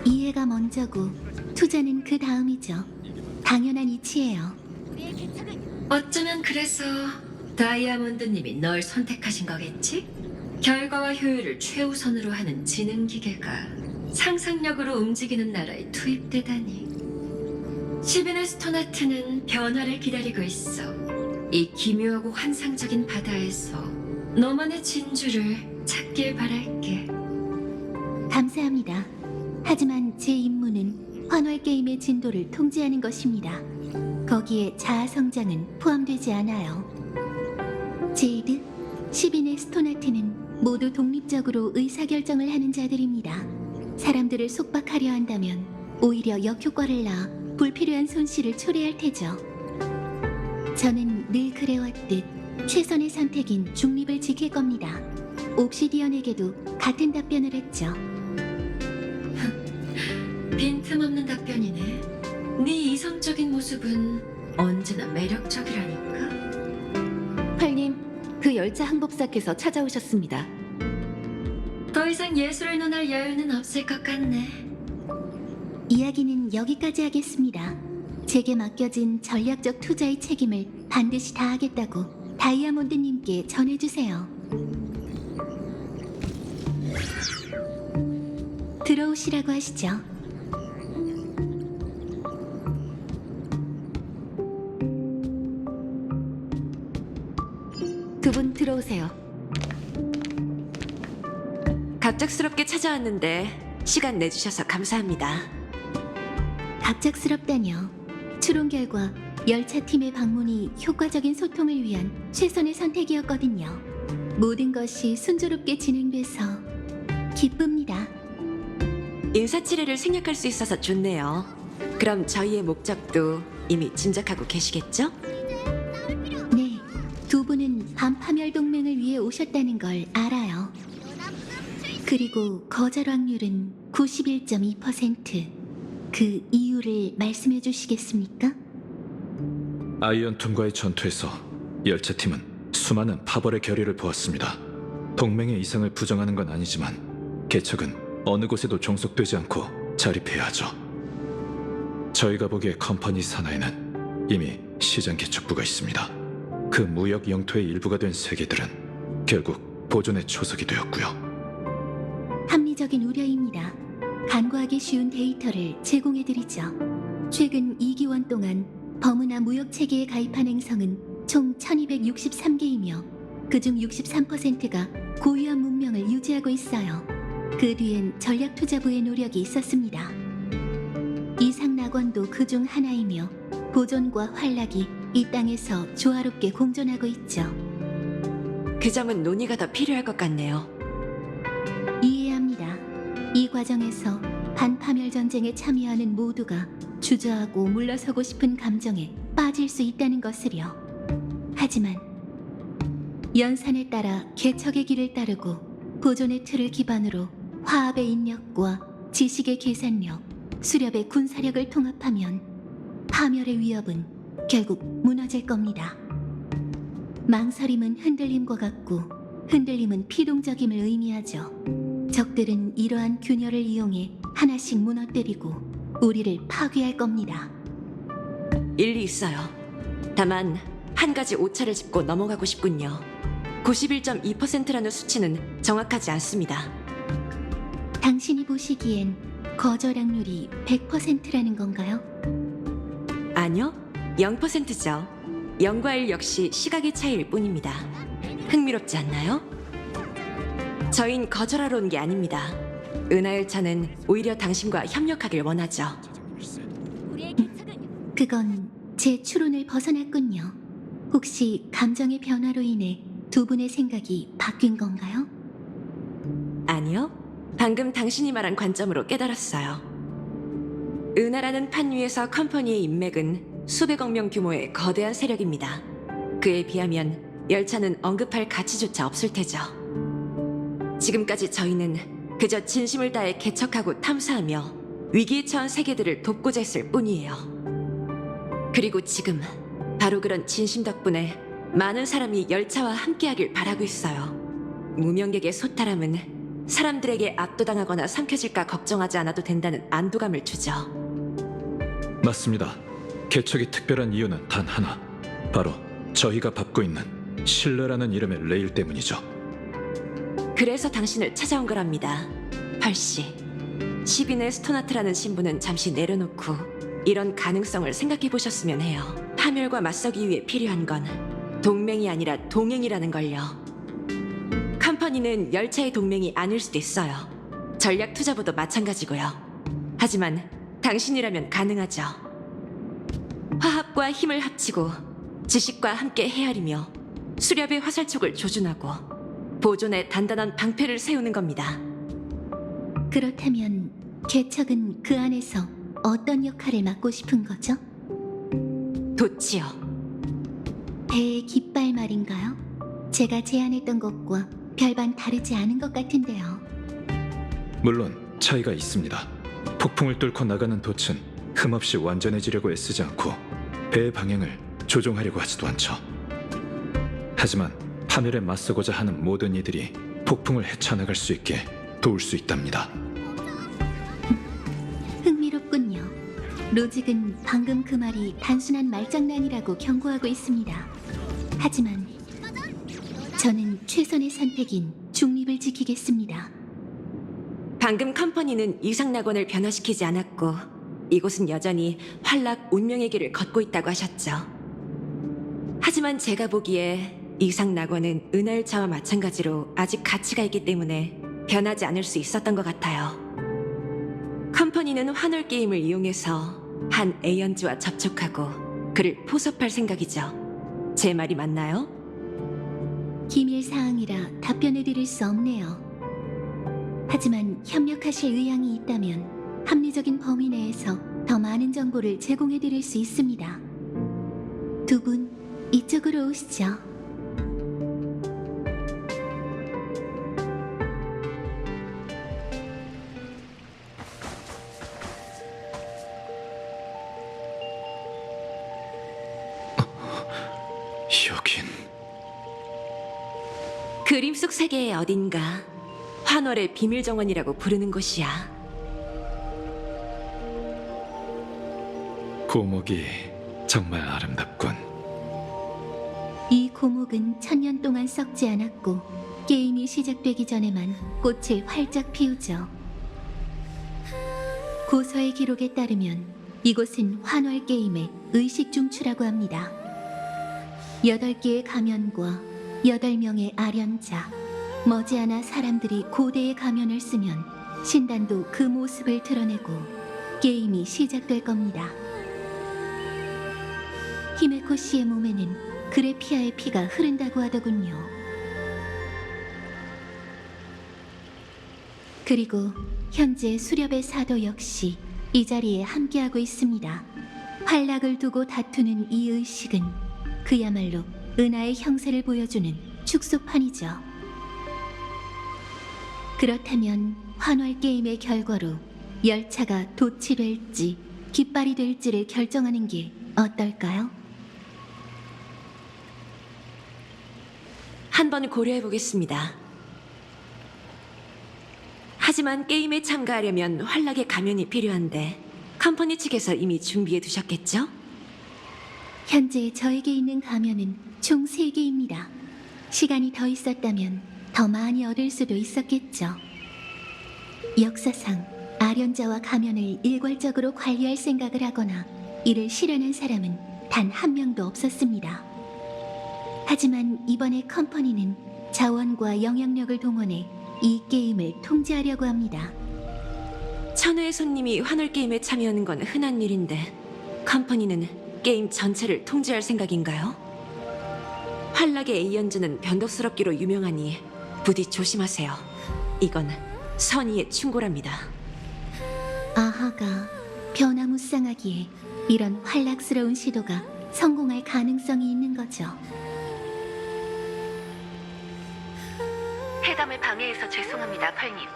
Speaker 4: 이해가 먼저고 투자는 그 다음이죠. 당연한 이치예요.
Speaker 10: 어쩌면 그래서 다이아몬드님이 널 선택하신 거겠지? 결과와 효율을 최우선으로 하는 지능기계가 상상력으로 움직이는 나라에 투입되다니. 시비네 스토나트는 변화를 기다리고 있어. 이 기묘하고 환상적인 바다에서 너만의 진주를 찾길 바랄게.
Speaker 4: 감사합니다. 하지만 제 임무는 환월 게임의 진도를 통제하는 것입니다. 거기에 자아 성장은 포함되지 않아요. 제이드, 시빈의 스토나트는 모두 독립적으로 의사결정을 하는 자들입니다. 사람들을 속박하려 한다면 오히려 역효과를 낳아 불필요한 손실을 초래할 테죠. 저는 늘 그래왔듯 최선의 선택인 중립을 지킬 겁니다. 옵시디언에게도 같은 답변을 했죠.
Speaker 10: 빈틈없는 답변이네. 네 이성적인 모습은 언제나 매력적이라니까.
Speaker 3: 팔님, 그 열차 항법사께서 찾아오셨습니다.
Speaker 10: 더 이상 예술을 논할 여유는 없을 것 같네.
Speaker 4: 이야기는 여기까지 하겠습니다. 제게 맡겨진 전략적 투자의 책임을 반드시 다하겠다고 다이아몬드님께 전해주세요. 들어오시라고 하시죠.
Speaker 3: 두 분 들어오세요.
Speaker 11: 갑작스럽게 찾아왔는데 시간 내주셔서 감사합니다.
Speaker 4: 갑작스럽다뇨. 추론 결과 열차팀의 방문이 효과적인 소통을 위한 최선의 선택이었거든요. 모든 것이 순조롭게 진행돼서 기쁩니다.
Speaker 11: 인사치레를 생략할 수 있어서 좋네요. 그럼 저희의 목적도 이미 짐작하고 계시겠죠?
Speaker 4: 네, 두 분은 반파멸 동맹을 위해 오셨다는 걸 알아요. 그리고 거절 확률은 91.2%. 그 이유를 말씀해 주시겠습니까?
Speaker 9: 아이언2과의 전투에서 열차팀은 수많은 파벌의 결의를 보았습니다. 동맹의 이상을 부정하는 건 아니지만 개척은 어느 곳에도 종속되지 않고 자립해야 하죠. 저희가 보기에 컴퍼니 산하에는 이미 시장 개척부가 있습니다. 그 무역 영토의 일부가 된 세계들은 결국 보존의 초석이 되었고요.
Speaker 4: 합리적인 우려입니다. 간과하기 쉬운 데이터를 제공해드리죠. 최근 2기원 동안 버무나 무역체계에 가입한 행성은 총 1263개이며 그중 63%가 고유한 문명을 유지하고 있어요. 그 뒤엔 전략투자부의 노력이 있었습니다. 이상 낙원도 그중 하나이며 보존과 활락이 이 땅에서 조화롭게 공존하고 있죠.
Speaker 11: 그 점은 논의가 더 필요할 것 같네요.
Speaker 4: 이해합니다. 이 과정에서 반파멸 전쟁에 참여하는 모두가 주저하고 물러서고 싶은 감정에 빠질 수 있다는 것을요. 하지만 연산에 따라 개척의 길을 따르고 보존의 틀을 기반으로 화합의 인력과 지식의 계산력, 수렵의 군사력을 통합하면 파멸의 위협은 결국 무너질 겁니다. 망설임은 흔들림과 같고 흔들림은 피동적임을 의미하죠. 적들은 이러한 균열을 이용해 하나씩 무너뜨리고 우리를 파괴할 겁니다.
Speaker 11: 일리 있어요. 다만 한 가지 오차를 짚고 넘어가고 싶군요. 91.2%라는 수치는 정확하지 않습니다.
Speaker 4: 당신이 보시기엔 거절 확률이 100%라는 건가요?
Speaker 11: 아니요, 0%죠. 0과 1 역시 시각의 차이일 뿐입니다. 흥미롭지 않나요? 저흰 거절하러 온 게 아닙니다. 은하열차는 오히려 당신과 협력하길 원하죠.
Speaker 4: 그건 제 추론을 벗어났군요. 혹시 감정의 변화로 인해 두 분의 생각이 바뀐 건가요?
Speaker 11: 아니요, 방금 당신이 말한 관점으로 깨달았어요. 은하라는 판 위에서 컴퍼니의 인맥은 수백억 명 규모의 거대한 세력입니다. 그에 비하면 열차는 언급할 가치조차 없을 테죠. 지금까지 저희는 그저 진심을 다해 개척하고 탐사하며 위기에 처한 세계들을 돕고자 했을 뿐이에요. 그리고 지금 바로 그런 진심 덕분에 많은 사람이 열차와 함께하길 바라고 있어요. 무명객의 소탈함은 사람들에게 압도당하거나 삼켜질까 걱정하지 않아도 된다는 안도감을 주죠.
Speaker 9: 맞습니다. 개척이 특별한 이유는 단 하나, 바로 저희가 밟고 있는 신뢰라는 이름의 레일 때문이죠.
Speaker 11: 그래서 당신을 찾아온 거랍니다. 펄씨. 시빈의 스토나트라는 신분은 잠시 내려놓고 이런 가능성을 생각해 보셨으면 해요. 파멸과 맞서기 위해 필요한 건 동맹이 아니라 동행이라는 걸요. 컴퍼니는 열차의 동맹이 아닐 수도 있어요. 전략 투자부도 마찬가지고요. 하지만 당신이라면 가능하죠. 화합과 힘을 합치고 지식과 함께 헤아리며 수렵의 화살촉을 조준하고 보존에 단단한 방패를 세우는 겁니다.
Speaker 4: 그렇다면 개척은 그 안에서 어떤 역할을 맡고 싶은 거죠?
Speaker 11: 도치요.
Speaker 4: 배의 깃발 말인가요? 제가 제안했던 것과 별반 다르지 않은 것 같은데요.
Speaker 9: 물론 차이가 있습니다. 폭풍을 뚫고 나가는 돛은 흠없이 완전해지려고 애쓰지 않고 배의 방향을 조종하려고 하지도 않죠. 하지만 파멸에 맞서고자 하는 모든 이들이 폭풍을 헤쳐나갈 수 있게 도울 수 있답니다.
Speaker 4: 흥미롭군요. 로직은 방금 그 말이 단순한 말장난이라고 경고하고 있습니다. 하지만 저는 최선의 선택인 중립을 지키겠습니다.
Speaker 11: 방금 컴퍼니는 이상낙원을 변화시키지 않았고 이곳은 여전히 환락 운명의 길을 걷고 있다고 하셨죠. 하지만 제가 보기에 이상낙원은 은하열차와 마찬가지로 아직 가치가 있기 때문에 변하지 않을 수 있었던 것 같아요. 컴퍼니는 환월 게임을 이용해서 한 에이언즈와 접촉하고 그를 포섭할 생각이죠. 제 말이 맞나요?
Speaker 4: 기밀 사항이라 답변을 드릴 수 없네요. 하지만 협력하실 의향이 있다면 합리적인 범위 내에서 더 많은 정보를 제공해 드릴 수 있습니다. 두 분 이쪽으로 오시죠.
Speaker 9: 여긴
Speaker 11: 그림 속 세계의 어딘가 환월의 비밀 정원이라고 부르는 곳이야.
Speaker 9: 고목이 정말 아름답군.
Speaker 4: 이 고목은 1000년 동안 썩지 않았고 게임이 시작되기 전에만 꽃을 활짝 피우죠. 고서의 기록에 따르면 이곳은 환월 게임의 의식 중추라고 합니다. 8개의 가면과 8명의 아련자, 머지않아 사람들이 고대의 가면을 쓰면 신단도 그 모습을 드러내고 게임이 시작될 겁니다. 히메코 씨의 몸에는 그레피아의 피가 흐른다고 하더군요. 그리고 현재 수렵의 사도 역시 이 자리에 함께하고 있습니다. 환락을 두고 다투는 이 의식은 그야말로 은하의 형세를 보여주는 축소판이죠. 그렇다면 환월 게임의 결과로 열차가 돛이 될지 깃발이 될지를 결정하는 게 어떨까요?
Speaker 11: 한번 고려해 보겠습니다. 하지만 게임에 참가하려면 환락의 가면이 필요한데 컴퍼니 측에서 이미 준비해 두셨겠죠?
Speaker 4: 현재 저에게 있는 가면은 총 3개입니다. 시간이 더 있었다면 더 많이 얻을 수도 있었겠죠. 역사상 아련자와 가면을 일괄적으로 관리할 생각을 하거나 이를 실현한 사람은 단 한 명도 없었습니다. 하지만 이번에 컴퍼니는 자원과 영향력을 동원해 이 게임을 통제하려고 합니다.
Speaker 11: 천회의 손님이 환월 게임에 참여하는 건 흔한 일인데 컴퍼니는 게임 전체를 통제할 생각인가요? 환락의 에이언즈는 변덕스럽기로 유명하니 부디 조심하세요. 이건 선의의 충고랍니다.
Speaker 4: 아하가 변화무쌍하기에 이런 환락스러운 시도가 성공할 가능성이 있는 거죠.
Speaker 12: 회담을 방해해서 죄송합니다, 펄님.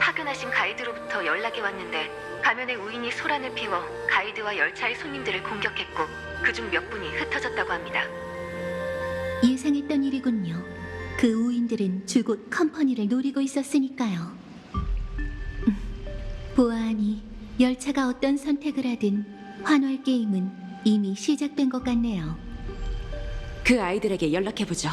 Speaker 12: 파견하신 가이드로부터 연락이 왔는데 가면의 우인이 소란을 피워 가이드와 열차의 손님들을 공격했고 그중 몇 분이 흩어졌다고 합니다.
Speaker 4: 예상했던 일이군요. 그 우인들은 줄곧 컴퍼니를 노리고 있었으니까요. 보아하니 열차가 어떤 선택을 하든 환월 게임은 이미 시작된 것 같네요.
Speaker 11: 그 아이들에게 연락해보죠.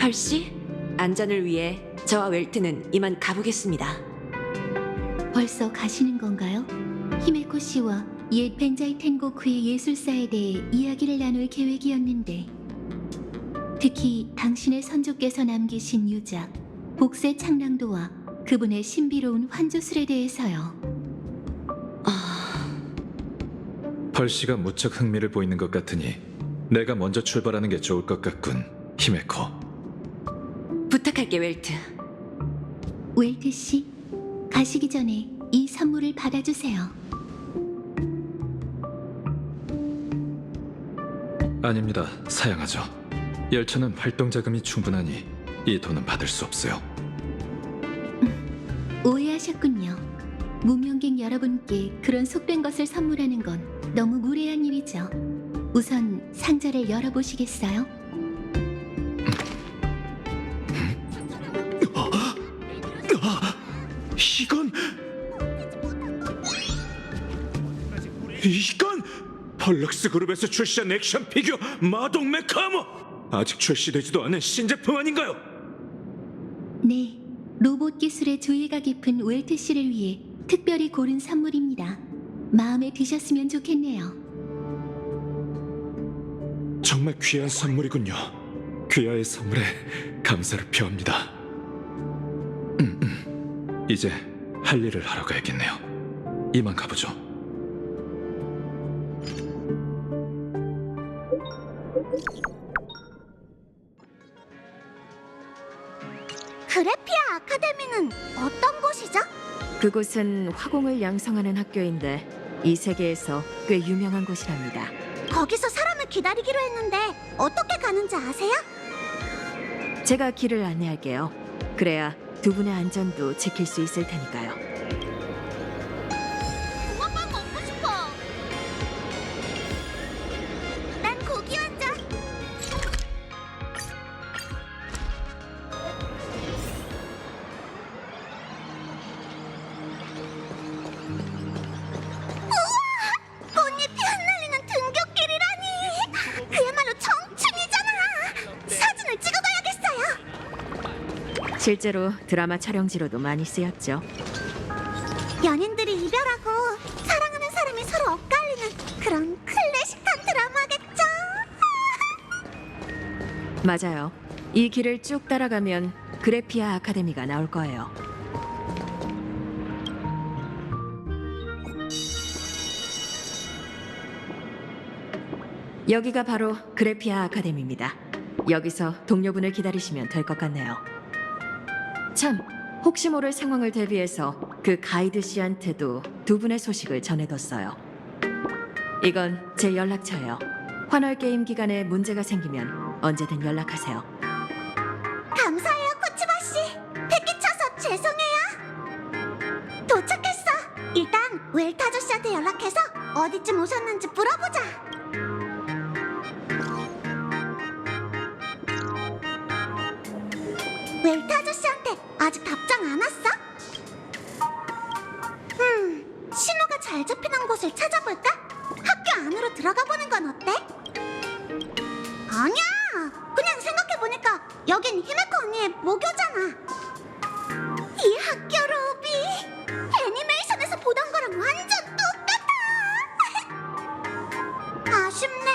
Speaker 11: 펄씨, 안전을 위해 저와 웰트는 이만 가보겠습니다.
Speaker 4: 벌써 가시는 건가요? 히메코 씨와 옛 벤자이 텐고쿠의 예술사에 대해 이야기를 나눌 계획이었는데 특히 당신의 선조께서 남기신 유작 복세 창랑도와 그분의 신비로운 환조술에 대해서요.
Speaker 9: 펄씨가 무척 흥미를 보이는 것 같으니 내가 먼저 출발하는 게 좋을 것 같군, 히메코.
Speaker 11: 부탁할게, 웰트.
Speaker 4: 웰트 씨, 가시기 전에 이 선물을 받아주세요.
Speaker 9: 아닙니다, 사양하죠. 열차는 활동 자금이 충분하니 이 돈은 받을 수 없어요.
Speaker 4: 오해하셨군요. 무명객 여러분께 그런 속된 것을 선물하는 건 너무 무례한 일이죠. 우선 상자를 열어보시겠어요?
Speaker 1: 이건 펄럭스 그룹에서 출시한 액션 피규어 마동 메카모! 아직 출시되지도 않은 신제품 아닌가요?
Speaker 4: 네, 로봇 기술의 조예가 깊은 웰트 씨를 위해 특별히 고른 선물입니다. 마음에 드셨으면 좋겠네요.
Speaker 9: 정말 귀한 선물이군요. 귀하의 선물에 감사를 표합니다. 이제 할 일을 하러 가야겠네요. 이만 가보죠.
Speaker 2: 그래피아 아카데미는 어떤 곳이죠?
Speaker 12: 그곳은 화공을 양성하는 학교인데 이 세계에서 꽤 유명한 곳이랍니다.
Speaker 2: 거기서 사람을 기다리기로 했는데 어떻게 가는지 아세요?
Speaker 12: 제가 길을 안내할게요. 그래야 두 분의 안전도 지킬 수 있을 테니까요.
Speaker 2: 붕어빵 먹고 싶어. 난 고기 완자. 우와! 꽃잎이 흩날리는 등굣길이라니. 그야말로 청춘이잖아. 사진을 찍어가야겠어요.
Speaker 12: 실제로 드라마 촬영지로도 많이 쓰였죠.
Speaker 2: 연인들이 이별하고 사랑하는 사람이 서로 엇갈리는 그런 클래식한 드라마겠죠.
Speaker 12: 맞아요. 이 길을 쭉 따라가면 그래피아 아카데미가 나올 거예요. 여기가 바로 그래피아 아카데미입니다. 여기서 동료분을 기다리시면 될 것 같네요. 참, 혹시 모를 상황을 대비해서 그 가이드 씨한테도 두 분의 소식을 전해뒀어요. 이건 제 연락처예요. 환월 게임 기간에 문제가 생기면 언제든 연락하세요.
Speaker 2: 감사해요, 코치바 씨. 패기쳐서 죄송해요. 도착했어. 일단 웰트 아저씨한테 연락해서 어디쯤 오셨는지 물어보자. 웰트 아저씨한테 아직 답장 안 왔어? 신호가 잘 잡히는 곳을 찾아볼까? 학교 안으로 들어가 보는 건 어때? 아니야. 그냥 생각해보니까 여긴 히메코 언니의 모교잖아. 이 학교 로비 애니메이션에서 보던 거랑 완전 똑같아. 아쉽네.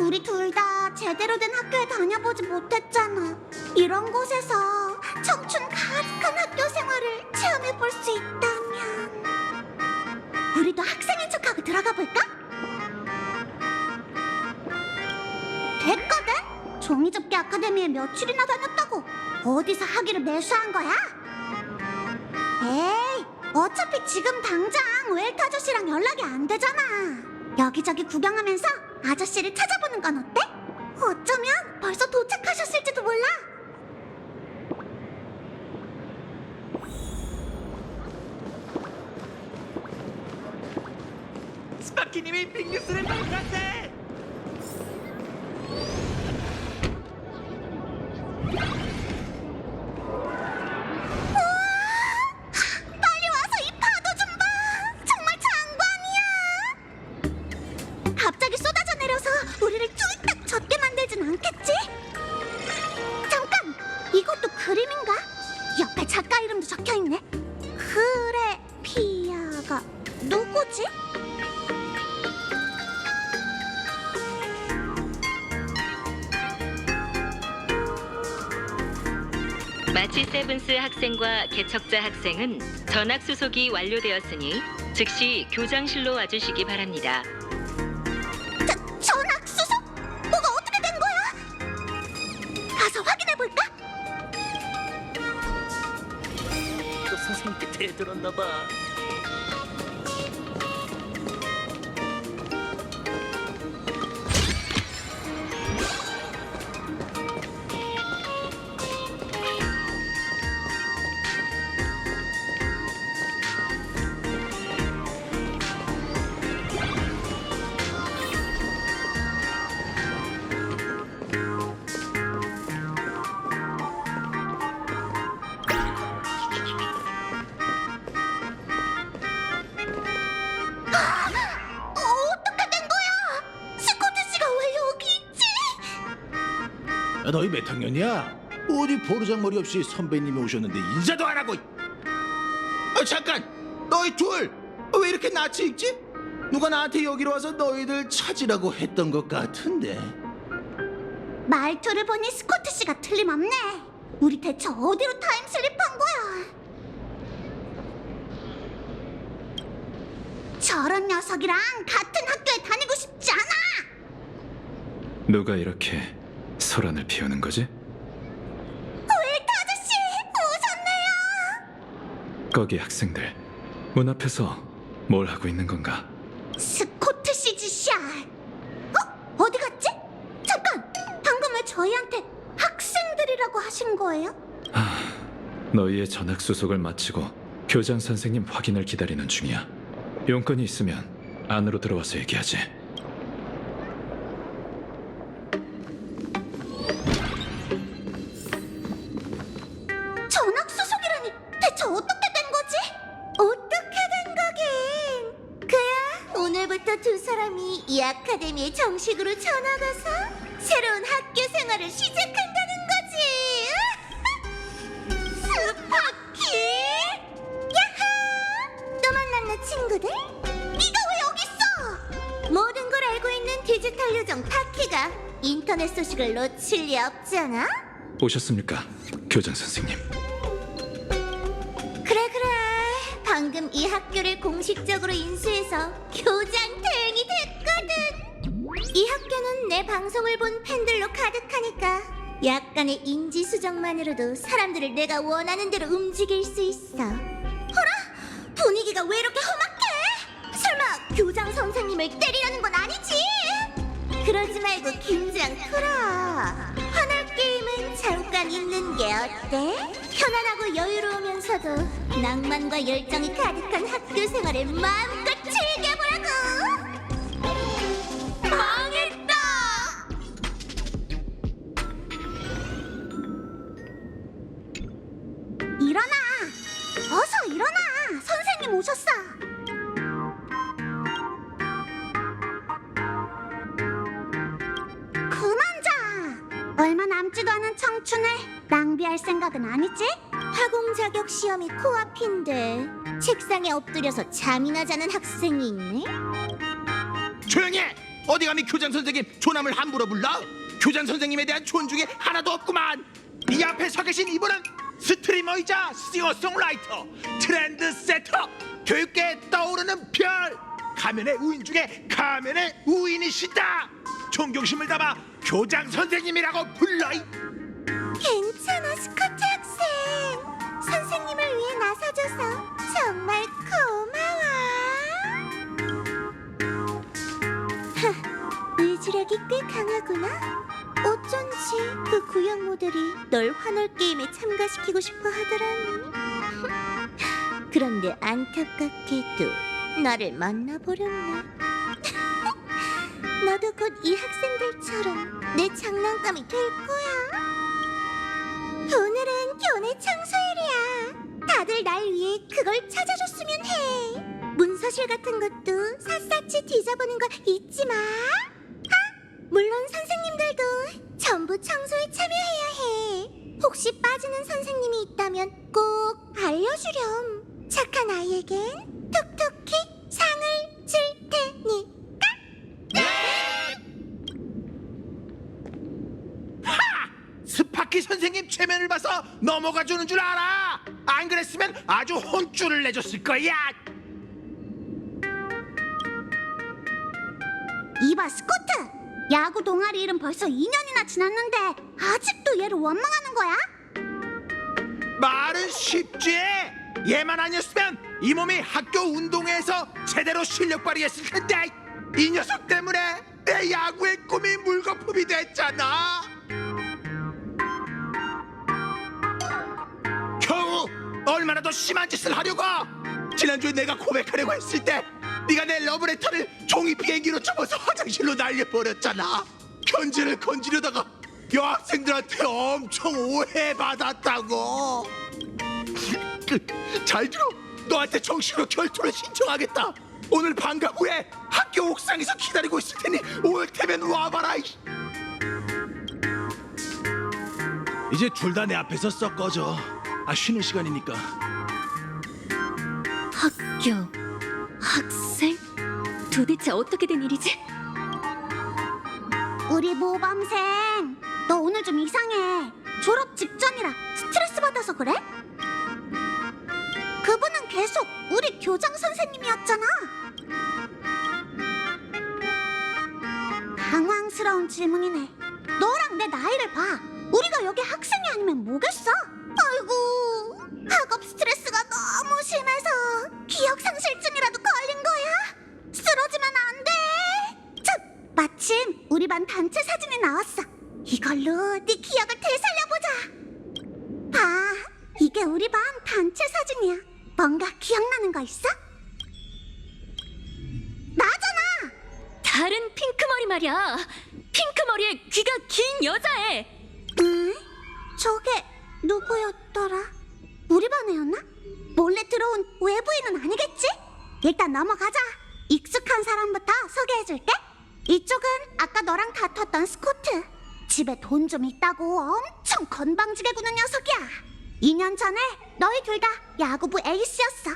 Speaker 2: 우리 둘 다 제대로 된 학교에 다녀보지 못했잖아. 이런 곳에서 청춘 가득한 학교 생활을 체험해볼 수 있다면 우리도 학생인 척하고 들어가 볼까? 됐거든? 종이접기 아카데미에 며칠이나 다녔다고 어디서 학위를 매수한 거야? 에이, 어차피 지금 당장 웰트 아저씨랑 연락이 안 되잖아. 여기저기 구경하면서 아저씨를 찾아보는 건 어때? 어쩌면 벌써 도착하셨을지도 몰라.
Speaker 8: 스파키님이 빅뉴스를 발표한대.
Speaker 2: 빨리 와서 이 파도 좀 봐. 정말 장관이야. 갑자기 쏟아져 내려서 우리를 쫄딱 젖게 만들진 않겠지? 잠깐, 이것도 그림인가? 옆에 작가 이름도 적혀있네. 그래, 피아가 누구지?
Speaker 12: 마치 세븐스 학생과 개척자 학생은 전학 수속이 완료되었으니 즉시 교장실로 와주시기 바랍니다.
Speaker 2: 전학 수속? 뭐가 어떻게 된 거야? 가서 확인해 볼까?
Speaker 7: 또 선생님께 대들었나 봐.
Speaker 2: 어떻게 된 거야? 스코트 씨가 왜 여기 있지?
Speaker 6: 야, 너희 몇 학년이야? 어디 보르장머리 없이 선배님이 오셨는데 인사도 안 하고. 잠깐, 너희 둘 왜 이렇게 낯이 익지? 누가 나한테 여기로 와서 너희들 찾으라고 했던 것 같은데.
Speaker 2: 말투를 보니 스코트 씨가 틀림없네. 우리 대체 어디로 타임슬립한 거야? 저런 녀석이랑 같은 학교에 다니고 싶지 않아.
Speaker 9: 누가 이렇게 소란을 피우는 거지?
Speaker 2: 웰트 아저씨, 오셨네요.
Speaker 9: 거기 학생들 문 앞에서 뭘 하고 있는 건가?
Speaker 2: 스코트 씨 짓이야. 어디 갔지? 잠깐, 방금 왜 저희한테 학생들이라고 하신 거예요?
Speaker 9: 너희의 전학 수속을 마치고 교장 선생님 확인을 기다리는 중이야. 용건이 있으면 안으로 들어와서 얘기하지.
Speaker 2: 전학 수속이라니 대체 어떻게 된 거지? 어떻게 된 거긴? 그야 오늘부터 두 사람이 이 아카데미에 정식으로 전학 와서 새로운 학교 생활을 시작한다는 거지. 스파키! 야하! 또 만났나 친구들? 네가 왜 여기 있어? 모든 걸 알고 있는 디지털 요정 타키가 인터넷 소식을 놓칠 리 없잖아.
Speaker 9: 오셨습니까, 교장 선생님?
Speaker 2: 그래 방금 이 학교를 공식적으로 인수해서 교장 대행이 됐거든. 이 학교는 내 방송을 본 팬들로 가득하니까 약간의 인지 수정만으로도 사람들을 내가 원하는 대로 움직일 수 있어. 어라? 분위기가 왜 이렇게 험악해? 설마 교장 선생님을 때리려는 건 아니지? 그러지 말고 긴장 풀어. 화날 게임은 잠깐 있는 게 어때? 편안하고 여유로우면서도 낭만과 열정이 가득한 학교 생활을 마음껏 즐겨보라고. 망했다. 일어나. 어서 일어나. 선생님 오셨어. 그만 자. 얼마 남지도 않은 청춘을 낭비할 생각은 아니지? 화공 자격 시험이 코앞인데 책상에 엎드려서 잠이나 자는 학생이 있네.
Speaker 6: 조용히 해! 어디 감히 교장 선생님 조남을 함부로 불러? 교장 선생님에 대한 존중이 하나도 없구만. 이 앞에 서 계신 이분은 스트리머이자 싱어송라이터, 트렌드 세터, 교육계에 떠오르는 별, 가면의 우인 중에 가면의 우인이시다. 존경심을 담아 교장 선생님이라고 불러.
Speaker 2: 괜찮아 스코트 학생. 선생님을 위해 나서줘서 정말 고마워. 의지력이 꽤 강하구나. 어쩐지 그 구형 모델이 널 환월 게임에 참가시키고 싶어 하더라니. 그런데 안타깝게도 나를 만나버렸네. 너도 곧 이 학생들처럼 내 장난감이 될 거야. 오늘은 교내 청소일이야. 다들 날 위해 그걸 찾아줬으면 해. 문서실 같은 것도 샅샅이 뒤져보는 거 잊지 마. 물론 선생님들도 전부 청소에 참여해야 해. 혹시 빠지는 선생님이 있다면 꼭 알려주렴. 착한 아이에겐 톡톡히 상을 줄 테니까.
Speaker 6: 스파키 선생님 체면을 봐서 넘어가 주는 줄 알아. 안 그랬으면 아주 혼쭐을 내줬을 거야.
Speaker 2: 이봐 스코트, 야구 동아리 일은 벌써 2년이나 지났는데 아직도 얘를 원망하는 거야?
Speaker 6: 말은 쉽지. 얘만 아니었으면 이 몸이 학교 운동회에서 제대로 실력 발휘했을 텐데 이 녀석 때문에 내 야구의 꿈이 물거품이 됐잖아. 겨우 얼마나 더 심한 짓을 하려고. 지난주에 내가 고백하려고 했을 때 네가 내 러브레터를 종이 비행기로 접어서 화장실로 날려버렸잖아. 편지를 건지려다가 여학생들한테 엄청 오해받았다고. 잘 들어. 너한테 정식으로 결투를 신청하겠다. 오늘 방과 후에 학교 옥상에서 기다리고 있을 테니 올 테면 와봐라. 이제 둘 다 내 앞에서 썩 꺼져. 쉬는 시간이니까.
Speaker 4: 학교, 학생? 도대체 어떻게 된 일이지?
Speaker 2: 우리 모범생, 너 오늘 좀 이상해. 졸업 직전이라 스트레스 받아서 그래? 그분은 계속 우리 교장 선생님이었잖아. 당황스러운 질문이네. 너랑 내 나이를 봐. 우리가 여기 학생이 아니면 뭐겠어? 아이고, 학업 스트레스가 너무 심해서 기억상실증이라도 걸린 거야. 쓰러지면 안 돼. 참, 마침 우리 반 단체 사진이 나왔어. 이걸로 네 기억을 되살려보자. 봐, 이게 우리 반 단체 사진이야. 뭔가 기억나는 거 있어? 나잖아.
Speaker 4: 다른 핑크머리 말이야. 핑크머리에 귀가 긴 여자애.
Speaker 2: 응? 저게 누구였더라? 우리 반 애였나? 몰래 들어온 외부인은 아니겠지? 일단 넘어가자. 익숙한 사람부터 소개해줄게. 이쪽은 아까 너랑 다퉜던 스코트. 집에 돈 좀 있다고 엄청 건방지게 구는 녀석이야. 2년 전에 너희 둘 다 야구부 에이스였어.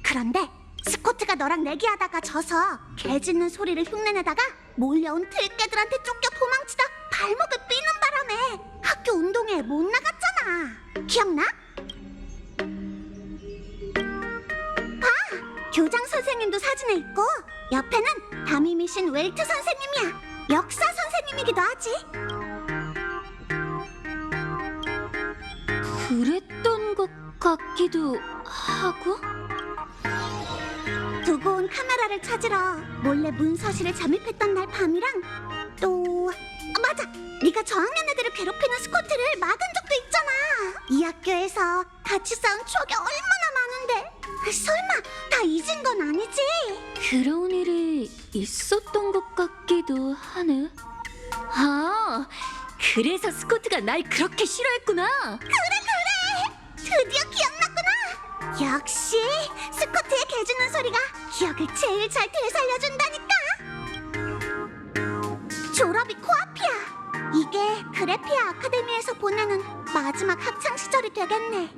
Speaker 2: 그런데 스코트가 너랑 내기하다가 져서 개 짖는 소리를 흉내내다가 몰려온 들깨들한테 쫓겨 도망치다 발목을 삐는 바람에 학교 운동회에 못 나갔잖아. 기억나? 봐! 교장 선생님도 사진에 있고 옆에는 담임이신 웰트 선생님이야. 역사 선생님이기도 하지.
Speaker 4: 그랬던 것 같기도 하고.
Speaker 2: 두고 온 카메라를 찾으러 몰래 문서실에 잠입했던 날 밤이랑 또 맞아! 네가 저학년 애들을 괴롭히는 스코트를 막은 적도 있잖아. 이 학교에서 같이 싸운 추억이 얼마나 많은데 설마 다 잊은 건 아니지?
Speaker 4: 그런 일이 있었던 것 같기도 하네. 아, 그래서 스코트가 날 그렇게 싫어했구나.
Speaker 2: 드디어 기억났구나. 역시 스코트의 개 짖는 소리가 기억을 제일 잘 되살려준다니까. 졸업이 코앞이야. 이게 그래피아 아카데미에서 보내는 마지막 학창 시절이 되겠네.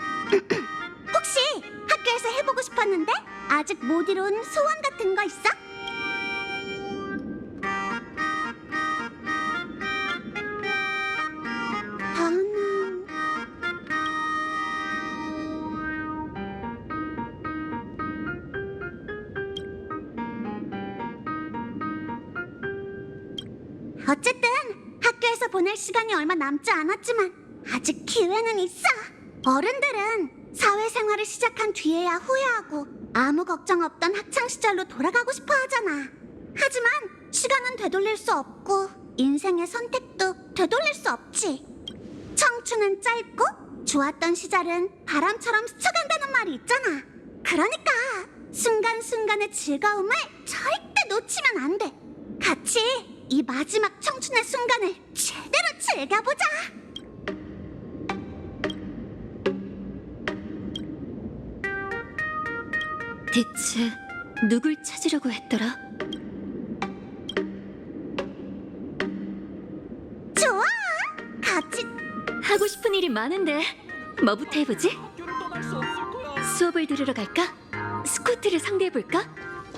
Speaker 2: 혹시 학교에서 해보고 싶었는데 아직 못 이룬 소원 같은 거 있어? 나는 어쨌든 학교에서 보낼 시간이 얼마 남지 않았지만 아직 기회는 있어. 어른들은 사회생활을 시작한 뒤에야 후회하고 아무 걱정 없던 학창시절로 돌아가고 싶어 하잖아. 하지만 시간은 되돌릴 수 없고 인생의 선택도 되돌릴 수 없지. 청춘은 짧고 좋았던 시절은 바람처럼 스쳐간다는 말이 있잖아. 그러니까 순간순간의 즐거움을 절대 놓치면 안 돼. 같이 이 마지막 청춘의 순간을 제대로 즐겨보자.
Speaker 4: 대체 누굴 찾으려고 했더라?
Speaker 2: 좋아! 같이
Speaker 4: 하고 싶은 일이 많은데 뭐부터 해보지?
Speaker 8: 학교를 떠날 수 없을 거야.
Speaker 4: 수업을 들으러 갈까? 스코트를 상대해볼까?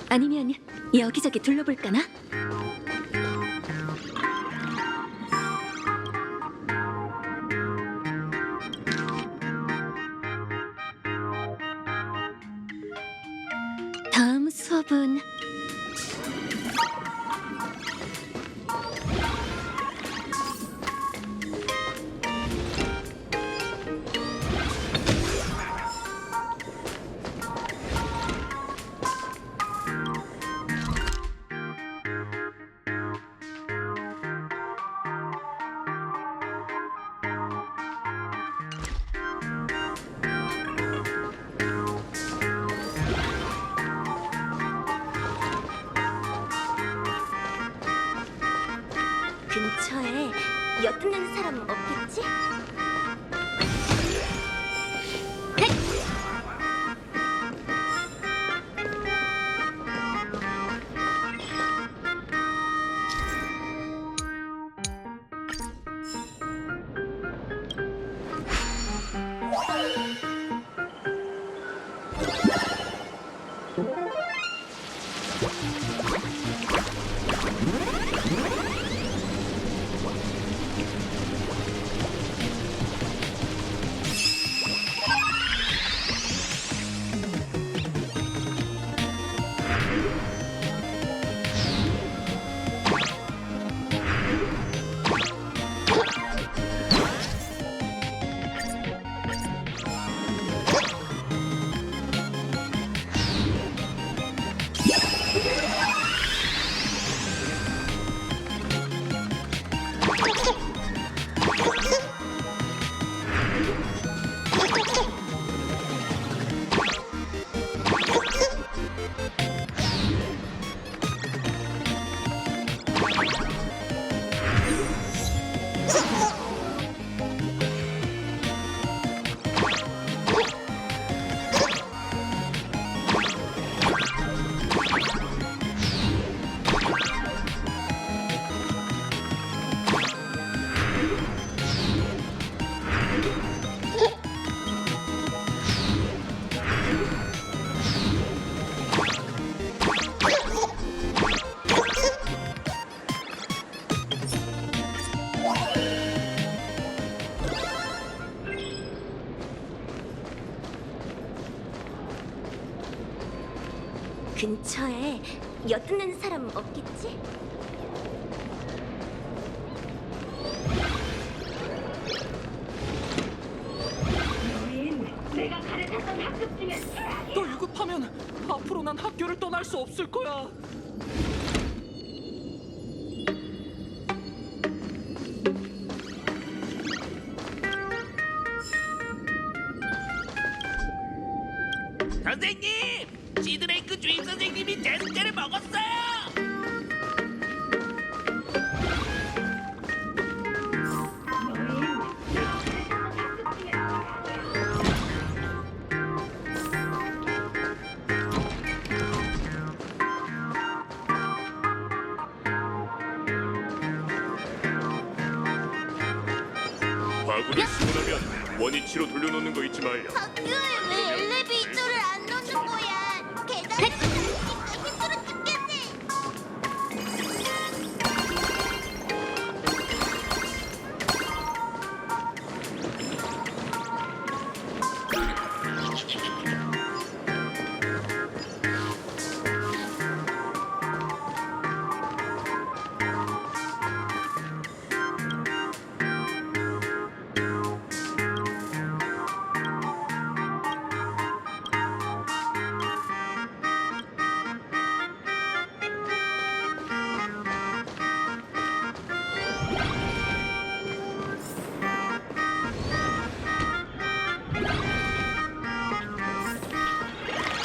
Speaker 4: 아니면 여기저기 둘러볼까나? 다음 수업은
Speaker 2: 근처에 엿듣는 사람 없겠지? 근처에 엿듣는 사람 없겠지?
Speaker 8: 또 유급하면 앞으로 난 학교를 떠날 수 없을 거야.
Speaker 5: 선생님! 시드레이크 주임 선생님이 제 숙제를 먹었어요!
Speaker 1: 바구니 수문하면 원위치로 돌려놓는 거 잊지 말려.
Speaker 2: 학교에 왜 엘리베이터를 안 넣는 거야? 계단을 힘들어 죽겠네.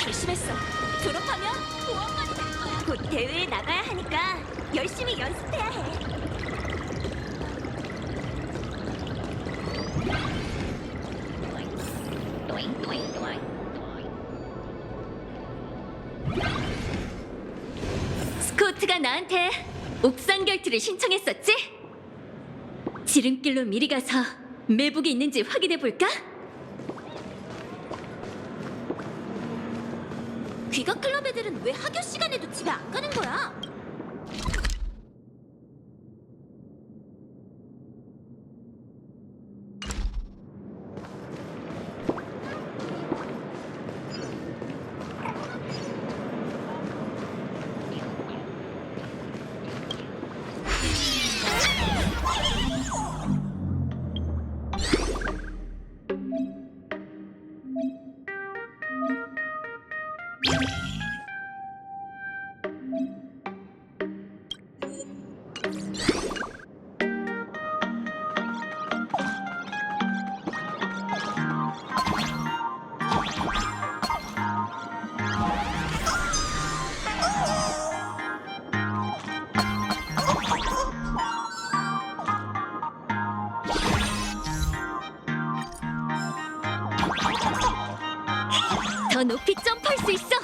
Speaker 4: 결심했어. 졸업하면 보안관이 될 거야. 곧 대회에 나가야 하니까 열심히 연습해야 해. 스코트가 나한테 옥상 결투를 신청했었지? 지름길로 미리 가서
Speaker 3: 매복이 있는지 확인해 볼까?
Speaker 2: 귀가 클럽 애들은 왜 학교 시간에도 집에 안 가는 거야?
Speaker 3: 더 높이 점프할 수 있어.